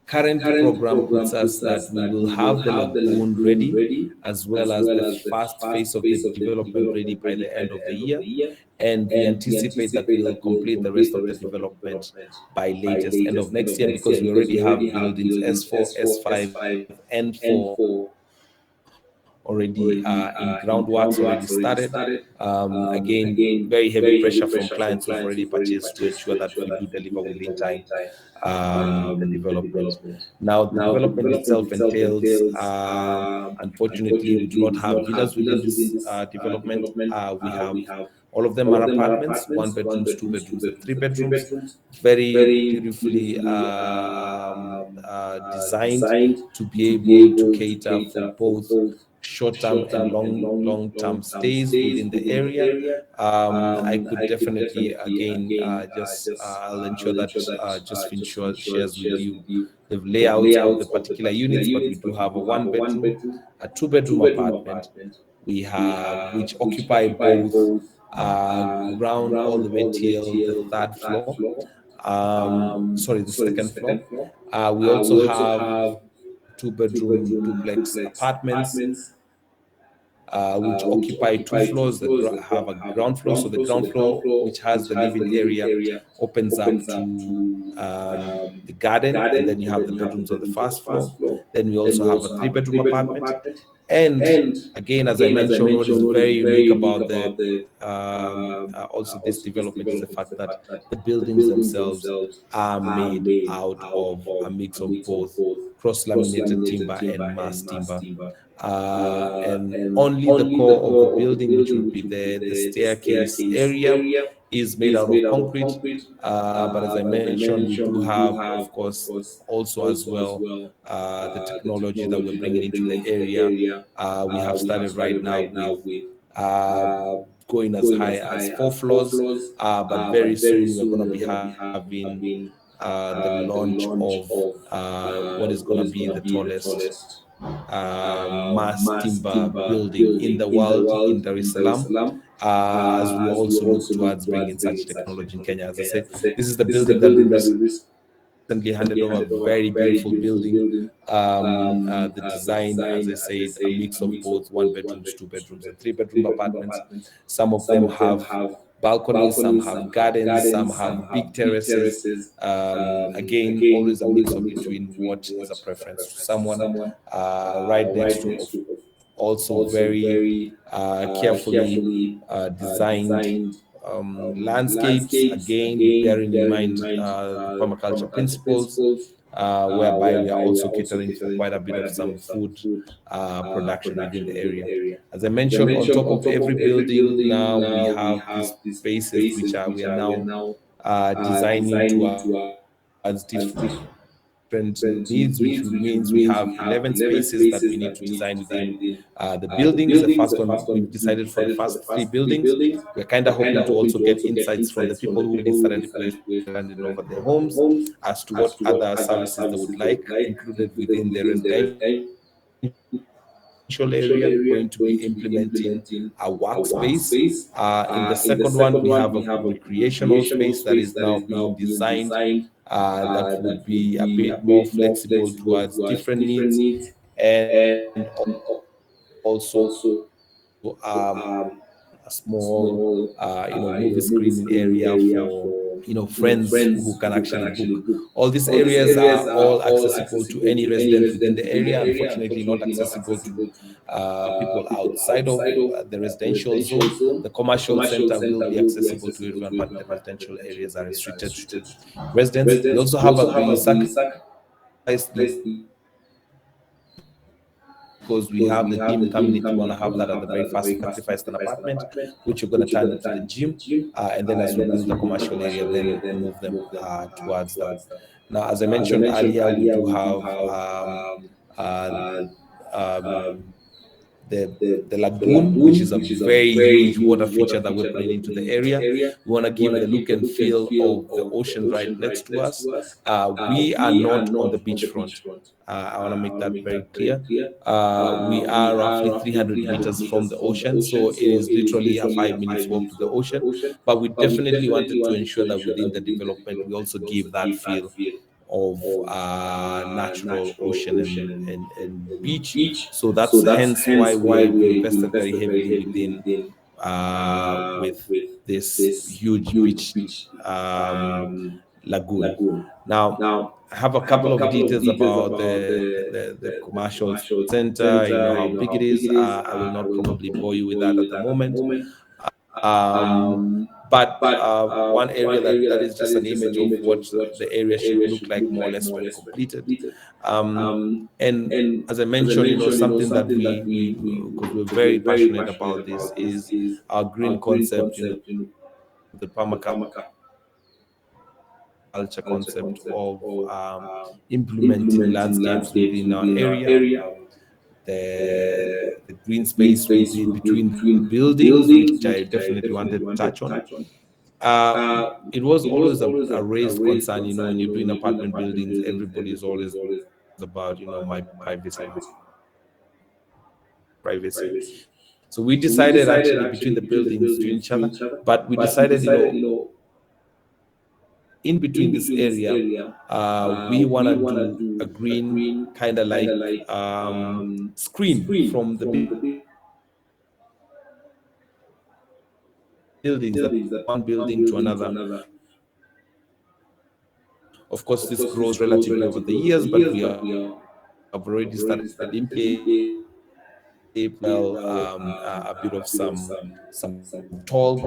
current program puts us that we will have the lagoon ready, as well as the first phase of the development ready by the end of the year. And we anticipate that we'll complete the rest of the development by latest end of next year, because we already have buildings S4, S5, N4 already in groundworks, already started. Again, very heavy pressure from clients who've already purchased to ensure that we do deliver within time the development. Now, the development itself entails, unfortunately, we do not have villas within this development. We have All of them are apartments, one bedrooms, two bedrooms, and three bedrooms, very beautifully designed to be able to cater for both short-term and long-term stays within the area. I could definitely again just I'll ensure that Josephine shares with you the layouts of the particular units, but we do have a one bedroom, a two-bedroom apartment. We have which occupy both ground all the way till the third floor. Sorry, the second floor. We also have two-bedroom duplex apartments which occupy two floors that have a ground floor. So the ground floor, which has the living area, opens up to the garden, and then you have the bedrooms on the first floor. Then we also have a three-bedroom apartment. And again, as I mentioned, what is very unique about the also this development is the fact that the buildings themselves are made out of a mix of both cross-laminated timber and mass timber. And only the core of the building, which would be the staircase area, is made out of concrete. But as I mentioned, we do have, of course, also as well the technology that we're bringing into the area. We have started right now with uh, going as high as 4 floors, but very soon we're going to be having the launch of what is going to be the tallest mass timber building in the world in Dar es Salaam, as we also look towards bringing such technology in Kenya. As I said, this is the building that we recently handed over, very beautiful building. The design, as I said, a mix of both one bedrooms, two bedrooms, and three-bedroom apartments. Some of them have balconies, some have gardens, some have big terraces. Again, always a mix of between what is a preference to someone. Right next to, also very carefully designed landscapes, again bearing in mind the permaculture principles, whereby we are also catering for quite a bit of some food production within the area. As I mentioned, on top of every building now we have these spaces which are we are now designing towards different needs, which means we have 11 spaces that we need to design within the building. Is the first one we've decided for the first 3 buildings. We're kind of hoping to also get insights from the people who already started deploying solar and handing over their homes as to what other services they would like included within the residential area. We're going to be implementing a workspace. In the second one, we have a recreational space that is now being designed that would be a bit more flexible towards different needs, and also a small movie screening area for friends who can actually book. All these areas are all accessible to any resident within the area, unfortunately not accessible to people outside of the residential zone. The commercial center will be accessible to everyone, but the residential areas are restricted to residents. We also have we sacrificed the gym because we have the gym community want to have that at the very first. We sacrificed an apartment which we're going to turn into the gym, and then as we build the commercial area, then move them towards that. Now, as I mentioned earlier, we do have uh, um, the lagoon, which is a very huge water feature that we're putting into the area. We want to give the look and feel of the ocean right next to us. We are not on the beachfront. I want to make that very clear. We are roughly 300 meters from the ocean, so it is literally a 5 minutes walk to the ocean. But we definitely wanted to ensure that within the development, we also give that feel of natural ocean and beach. So that's hence why we've invested very heavily within with this huge beach lagoon. Now, I have a couple of details about the commercial center, how big it is. I will not probably bore you with that at the moment. One area that is just an image of what the area should look like more or less when completed. And as I mentioned, something that we because we're very passionate about this is our green concept, the permaculture concept of implementing landscapes within our area. The green space will be between buildings, which I definitely wanted to touch on. It was always a raised concern, when you're doing apartment buildings, everybody is always about, my privacy, privacy. So we decided actually between the buildings to each other, but we decided, in between this area, we want to do a green kind of like screen from the buildings, that one building to another. Of course, this grows relatively over the years, but we have already started a bit of some tall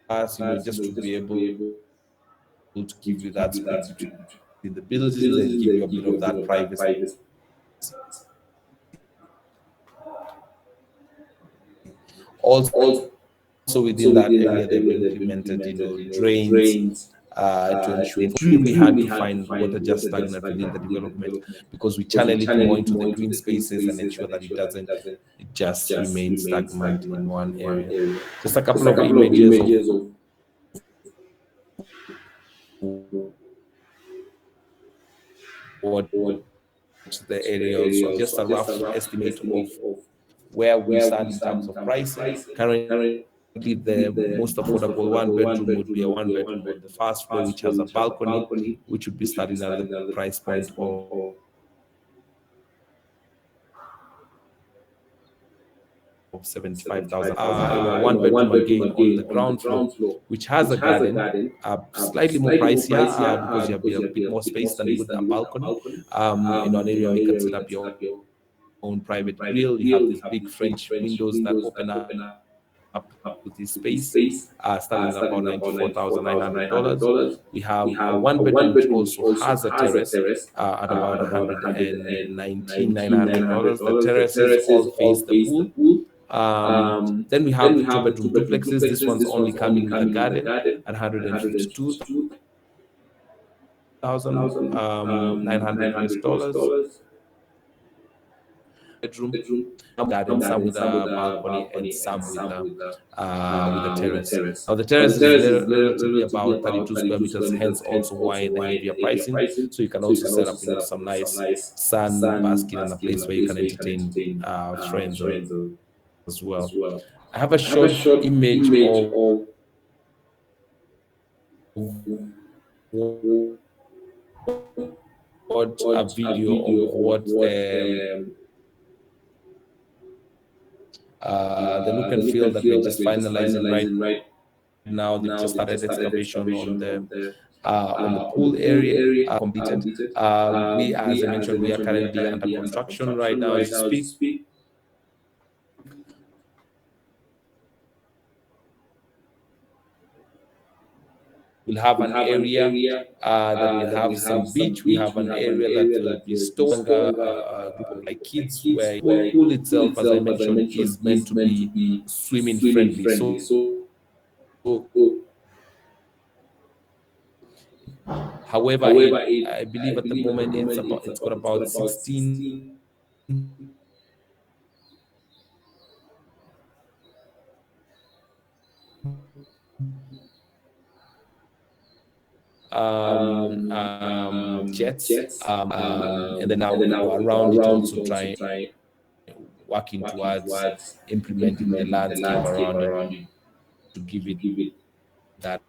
grass, just to be able to give you that screen between the buildings and give you a bit of that privacy. Also within that area, they've implemented, drains to ensure it's extremely hard to find water just stagnant within the development, because we channel it more into the green spaces and ensure that it just remains stagnant in one area. Just a couple of images of what the area also, just a rough estimate of where we stand in terms of pricing. Currently, the most affordable one bedroom would be a one bedroom on the first floor, which has a balcony, which would be starting at the price point of 75,000. One bedroom again on the ground floor, which has a garden, slightly more pricier because you have a bit more space than you would a balcony. In an area where you can set up your own private grill. You have these big French windows that open up to this space, starting at about $94,900. We have a one bedroom which also has a terrace at about $119,900. The terraces all face the pool. Then we have the two bedroom duplexes. This one's only coming with a garden at $152,900 bedroom garden, some with a balcony and some with a terrace. Now the terrace is relatively about 32 square meters, hence also why the heavier pricing. So you can also set up, some nice sun basket and a place where you can entertain friends as well. I have a short image of what a video of what the look and feel that we're just finalizing right now. They've just started excavation on the pool area, completed. We, as I mentioned, we are currently under construction right now as we speak. We'll have an area that will have some beach. We have an area that will be storing a group of like kids, where pool itself, as I mentioned, is meant to be swimming friendly. So however, I believe at the moment it's got about 16 jets, and then now around it also trying working towards implementing the landscape around it to give it that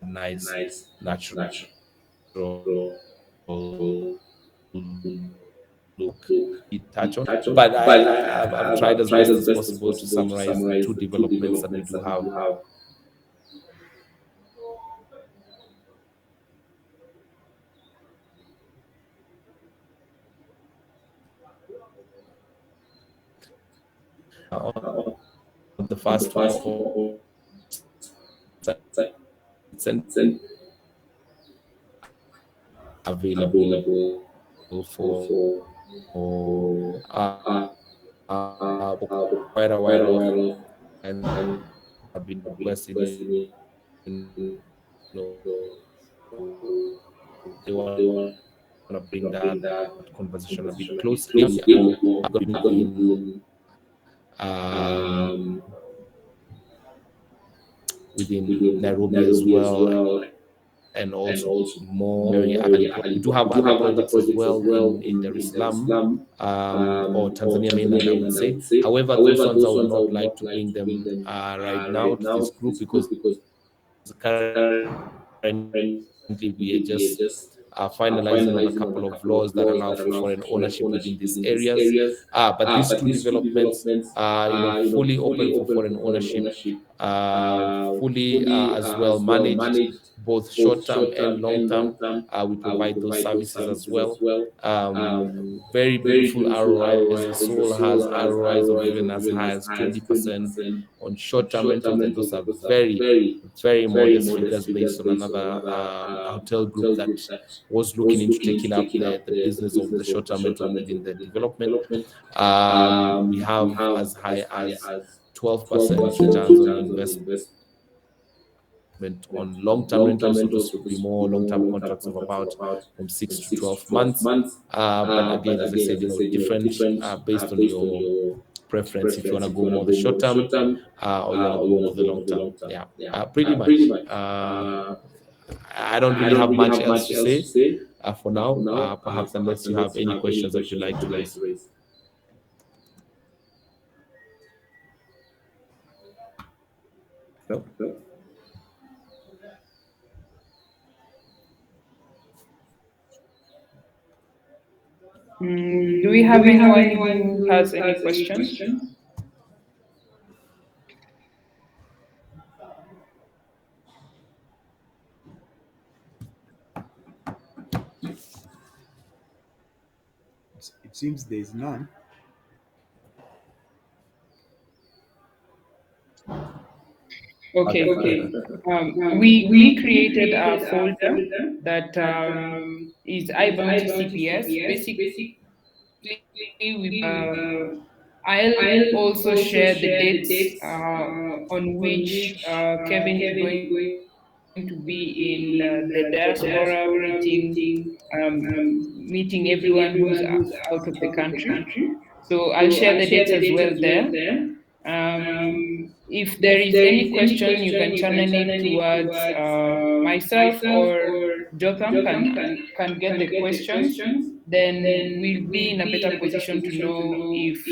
nice natural look. Touch on, but I've tried as best as possible to summarize the two developments that we do have. On the first four available for quite a while off, and have been requesting, they want to bring that conversation a bit closer. In um, within Nairobi as well, and also more. We do have other projects as well in Dar es Salaam, or Tanzania mainland, I would say. However, those ones I would not like to bring them right now to this group, because currently we are just finalizing on a couple of laws that allow for foreign ownership within these areas. But these two developments are, fully open for foreign ownership, fully as well managed, both short term and long term. We provide those services as well. Very beautiful ROIs. The Soul has ROIs of even as high as 20% on short term rentals, and those are very, very modest figures based on another hotel group that was looking into taking up the business of the short term rental within the development. We have as high as 12% returns on investment on long-term rentals. So those would be more long-term contracts of about from 6 to 12 months. But again, as I said, different based on your preference. If you want to go more the short term, or you want to go more the long term. Yeah, pretty much. I don't really have much else to say for now. Perhaps unless you have any questions that you'd like to raise. No? Do we have anyone who has any questions? It seems there is none. Okay. We created a folder that is ibound to CPS. Basically, I'll also share the dates on which Kevin is going to be in the diaspora meeting everyone who's out of the country. So I'll share the dates as well there. If there is any question, you can channel it towards myself, or Jotham can get the questions. Then we'll be in a better position to know if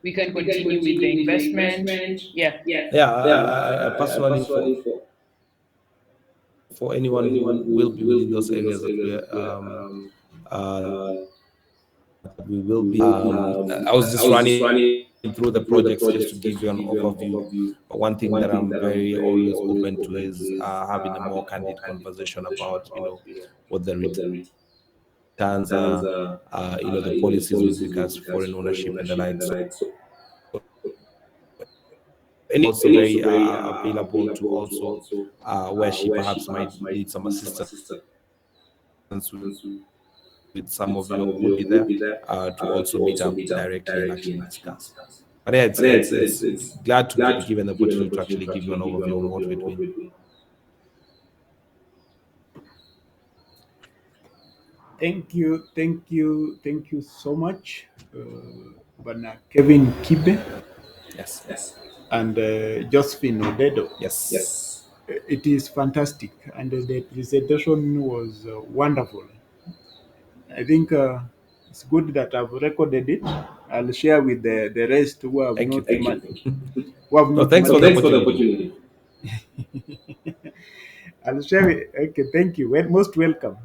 we can continue with the investment. Yeah. Yeah, I personally, for anyone who will be within those areas that we will be. I was just running through the projects just to give you an overview. But one thing that I'm very always open to is having a more candid conversation about, what the returns are, the policies with regards to foreign ownership and the like. So, and also very available to also where she perhaps might need some assistance with some of you who would be there to also meet up directly and actually discuss. But yeah, it's glad to be given the opportunity to actually give you an overview on what we're doing. Thank you so much, Bana Kevin Kibe. Yes. And Josephine Odedo. Yes. It is fantastic, and the presentation was wonderful. I think it's good that I've recorded it. I'll share with the rest who have Thank not you. who have No, not thanks for the opportunity. I'll share it. Okay, thank you. Most welcome.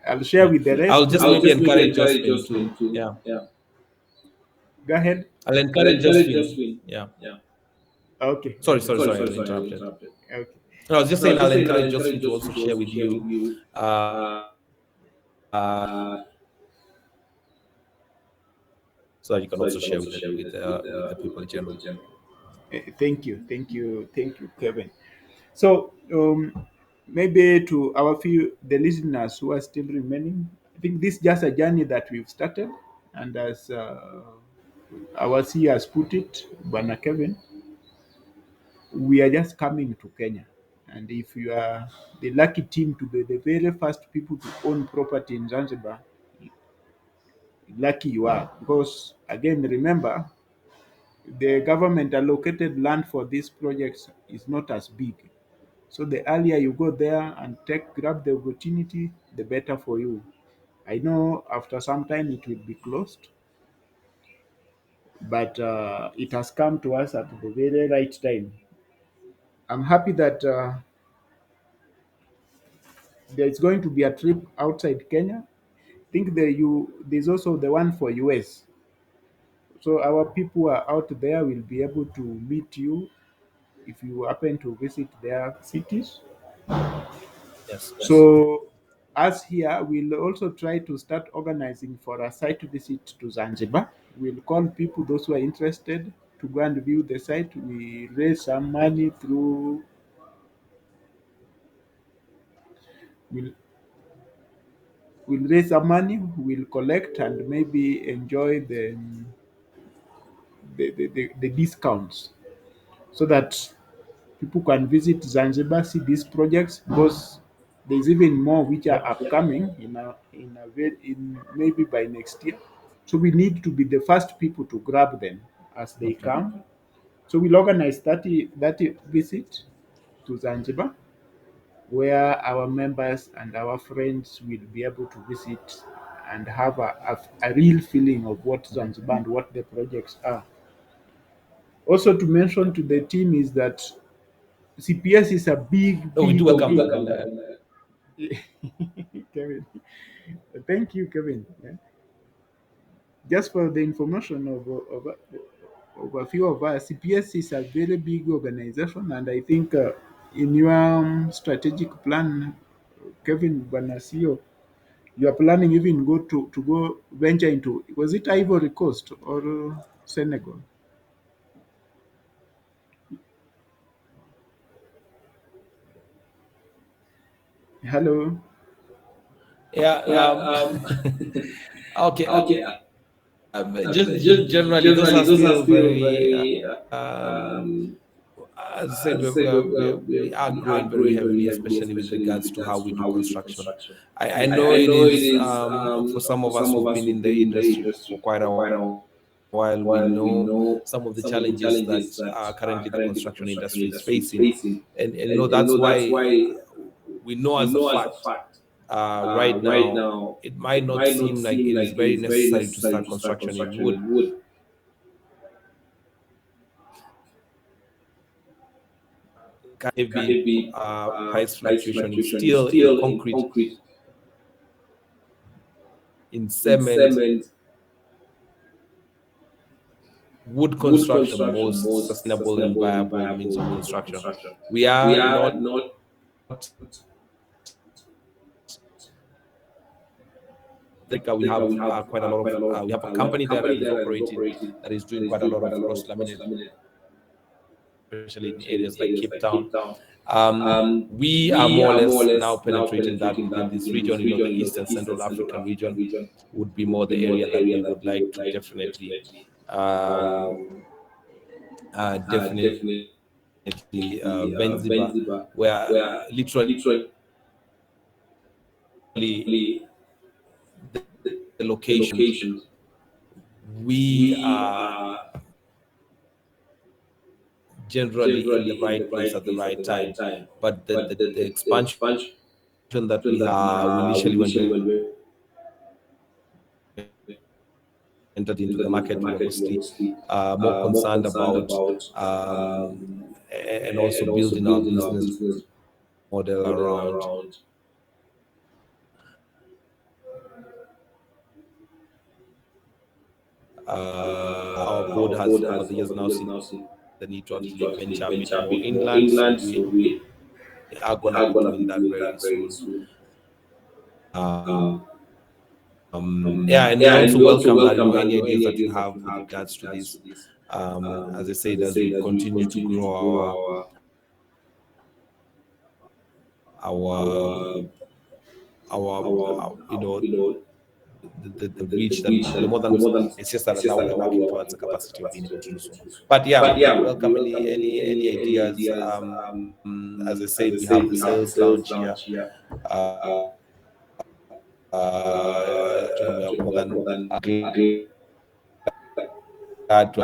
I'll share with the rest. I'll just maybe encourage Josephine to, Go ahead. I'll encourage Josephine. Yeah. Okay. Sorry, I interrupted. Okay. No, I was just saying I'll encourage Josephine to also share with you so that you can also share with the people generally. Thank you, thank you, thank you, Kevin. So, maybe to our few the listeners who are still remaining, I think this is just a journey that we've started, and as our CEO has put it, Bwana Kevin, we are just coming to Kenya. And if you are the lucky team to be the very first people to own property in Zanzibar, lucky you are. Because again, remember, the government allocated land for these projects is not as big. So the earlier you go there and grab the opportunity, the better for you. I know after some time it will be closed, but it has come to us at the very right time. I'm happy that there is going to be a trip outside Kenya. I think there's also the one for US. So our people who are out there will be able to meet you if you happen to visit their cities. Yes, yes. So us here, we'll also try to start organizing for a site visit to Zanzibar. We'll call people, those who are interested, to go and view the site. We raise some money through, we'll, we'll raise some money, we'll collect and maybe enjoy the discounts so that people can visit Zanzibar, see these projects, because there's even more which are Yep. upcoming in maybe by next year. So we need to be the first people to grab them as they Okay. come. So we'll organize that visit to Zanzibar, where our members and our friends will be able to visit and have a real feeling of what Zanzibar and what the projects are. Also, to mention Yep. to the team is that CPS is a big, No, we do big welcome org- them. And Kevin. Thank you, Kevin. Yeah. Just for the information of a few of us, CPS is a very big organization, and I think in your strategic plan, Kevin Banasio, you are planning even to go venture into, was it Ivory Coast or Senegal? Hello. yeah. Yeah. Okay. Okay. Just generally, those are Those are still still very. very. As I said, As I said, we are we are growing very growing very heavily, heavily, especially with especially with regards to how regards we to do how we do construction. construction. I know I it know it is is for some of for us some of who've us been in who've the been in the industry for industry quite for a quite a while. We while. We know know some of the some of the challenges that challenges that currently the currently the construction construction industry is industry is facing, facing, and know and that's know that's why why we know we as a know as a fact fact right right now now it might it not might not seem like seem it is like it very is very necessary to necessary start to start construction in construction wood. in wood. Heavy Heavy price price fluctuation is fluctuation is still in still in concrete, concrete, in in cement, cement. wood Wood construction, construction most most sustainable and sustainable and viable viable means of means of construction. construction. We We are are not not Africa. We Africa. have We have quite a lot quite of a lot of we have a we have a company there that company is there that is operating, operating, that is that doing is quite a doing lot quite of a lot cross of cross laminated, laminated, especially in especially in areas like areas Cape like Town. Cape Town. We are We more or are more or less now less now penetrating that penetrating within that this within region. this You know, the region. You know, East the and East and Central Central African African region region would be more would be the more area the that area we that would we like would to like to definitely definitely um, definitely definitely Zanzibar, Zanzibar, where where literally literally the the, the locations locations we we are are generally in the generally in the right place right at the place at right the right time. time. But But the the expansion expansion that that we we initially when initially we when we entered into the entered into the market, we were market, we were mostly mostly more more concerned concerned about about and also and also building our building our business business model model around around our board our has board over has the years over the now years seen now seen the need to the need to actually actually venture a bit venture a more bit more inland. So inland. So we we are going to are be gonna doing be that doing very that very soon. soon. Um, Yeah, and we also welcome that, any ideas that you have with regards to this. As I said, as we continue to grow our the reach that the more than it's just that now we're working towards the capacity of being able to do so. But yeah, we welcome any ideas. As I said, we have the sales lounge here. We are more than glad to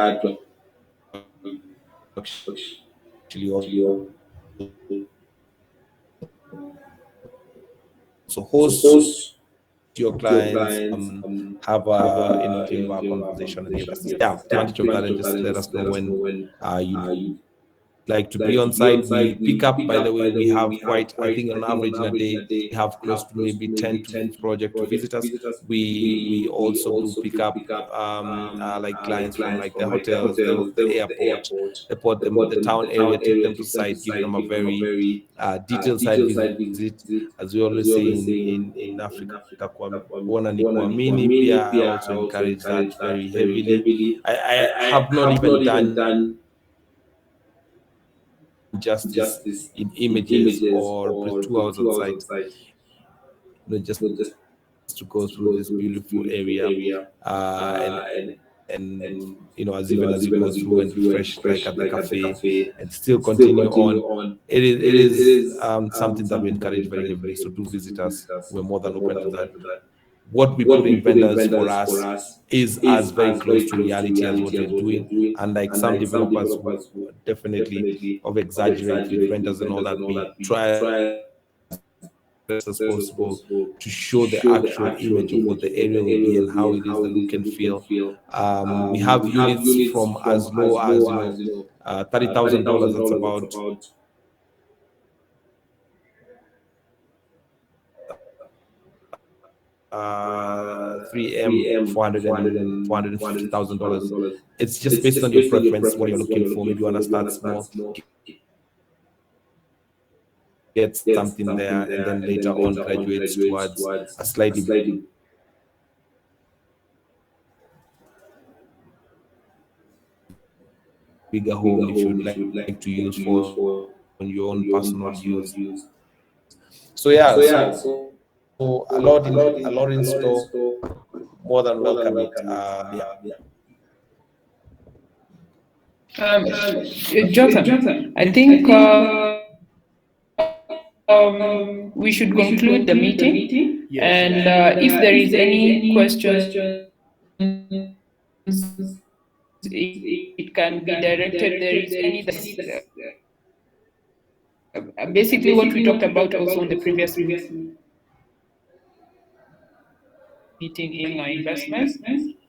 actually also host your clients, have a our conversation and be able to, yeah, take advantage of that and just let us know when you like to be on site. We pick up, by the way, we have quite, I think on average in a day we have close to maybe 10 to 50 project to visitors. We also do pick up like clients from like the hotels, the airport, the port, the town area, take them to site, give them a very detailed site visit. As we always say in Africa, kwa kuona ni kuamini. Pia I also encourage that very heavily. I have not even done justice in images or 2 hours on site, just to go through this beautiful area, and as even as you go through and refresh like at the cafe and still continue on, it is something that we encourage very heavily. So do visit us, we're more than open to that. What we put in vendors for us is as very close to reality as what you're doing. And like some developers who definitely of exaggerate with vendors and all that, we try best as possible to show the actual image of what the area will be and how it is the look and feel. We have units from as low as $30,000. That's about 3M, 450,000 dollars. It's just based on your preference, what you're looking for. Maybe you want to start small, get something there, and then later on graduates towards a slightly bigger home if you'd like to use for your own personal use. So yeah, so a lot in store. More than welcome it. Yeah. Jotham, I think we should conclude the meeting. Yes, And yes. if there is any questions, it can be directed. There is any that's basically what we talked about also in the previous meeting in our investments.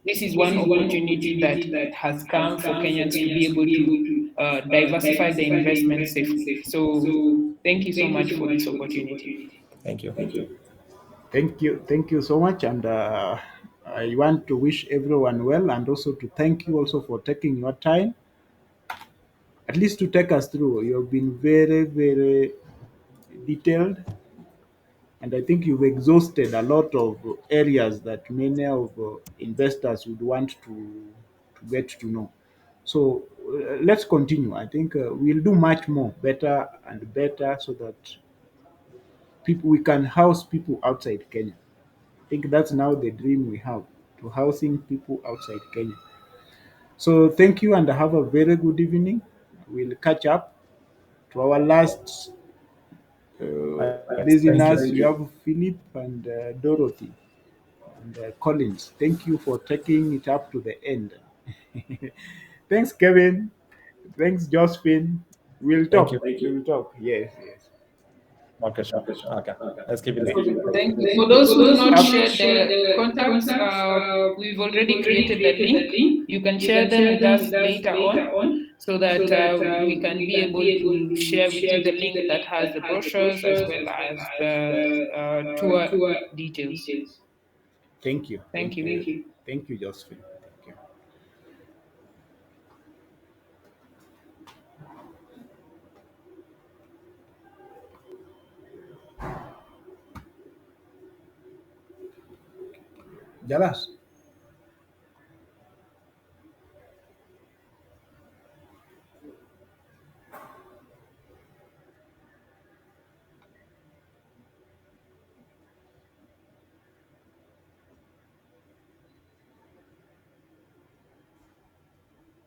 This is one opportunity that has come for Kenyans to be able to diversify the investment safely. So thank you so much for this opportunity. Thank you. Thank you so much, and I want to wish everyone well, and also to thank you also for taking your time, at least to take us through. You've been very, very detailed, and I think you've exhausted a lot of areas that many of investors would want to get to know. So let's continue. I think we'll do much more, better and better, so that people we can house people outside Kenya. I think that's now the dream we have, to housing people outside Kenya. So thank you and have a very good evening. We'll catch up to our last Thank listeners. you. We have Philip and Dorothy and Collins. Thank you for taking it up to the end. Thanks, Kevin. Thanks, Josephine. We'll Thank talk. you. We will talk. Yes, yes. Okay, sure. Okay, let's keep it there. Thank you. For those who've not shared the contacts, we've already created the link. You can share them with us later on so that we can be able to share with you the link that has the brochures as well as the tour details. Thank you. Thank Thank you. you. Thank you, Josephine. Thank you. Jalas.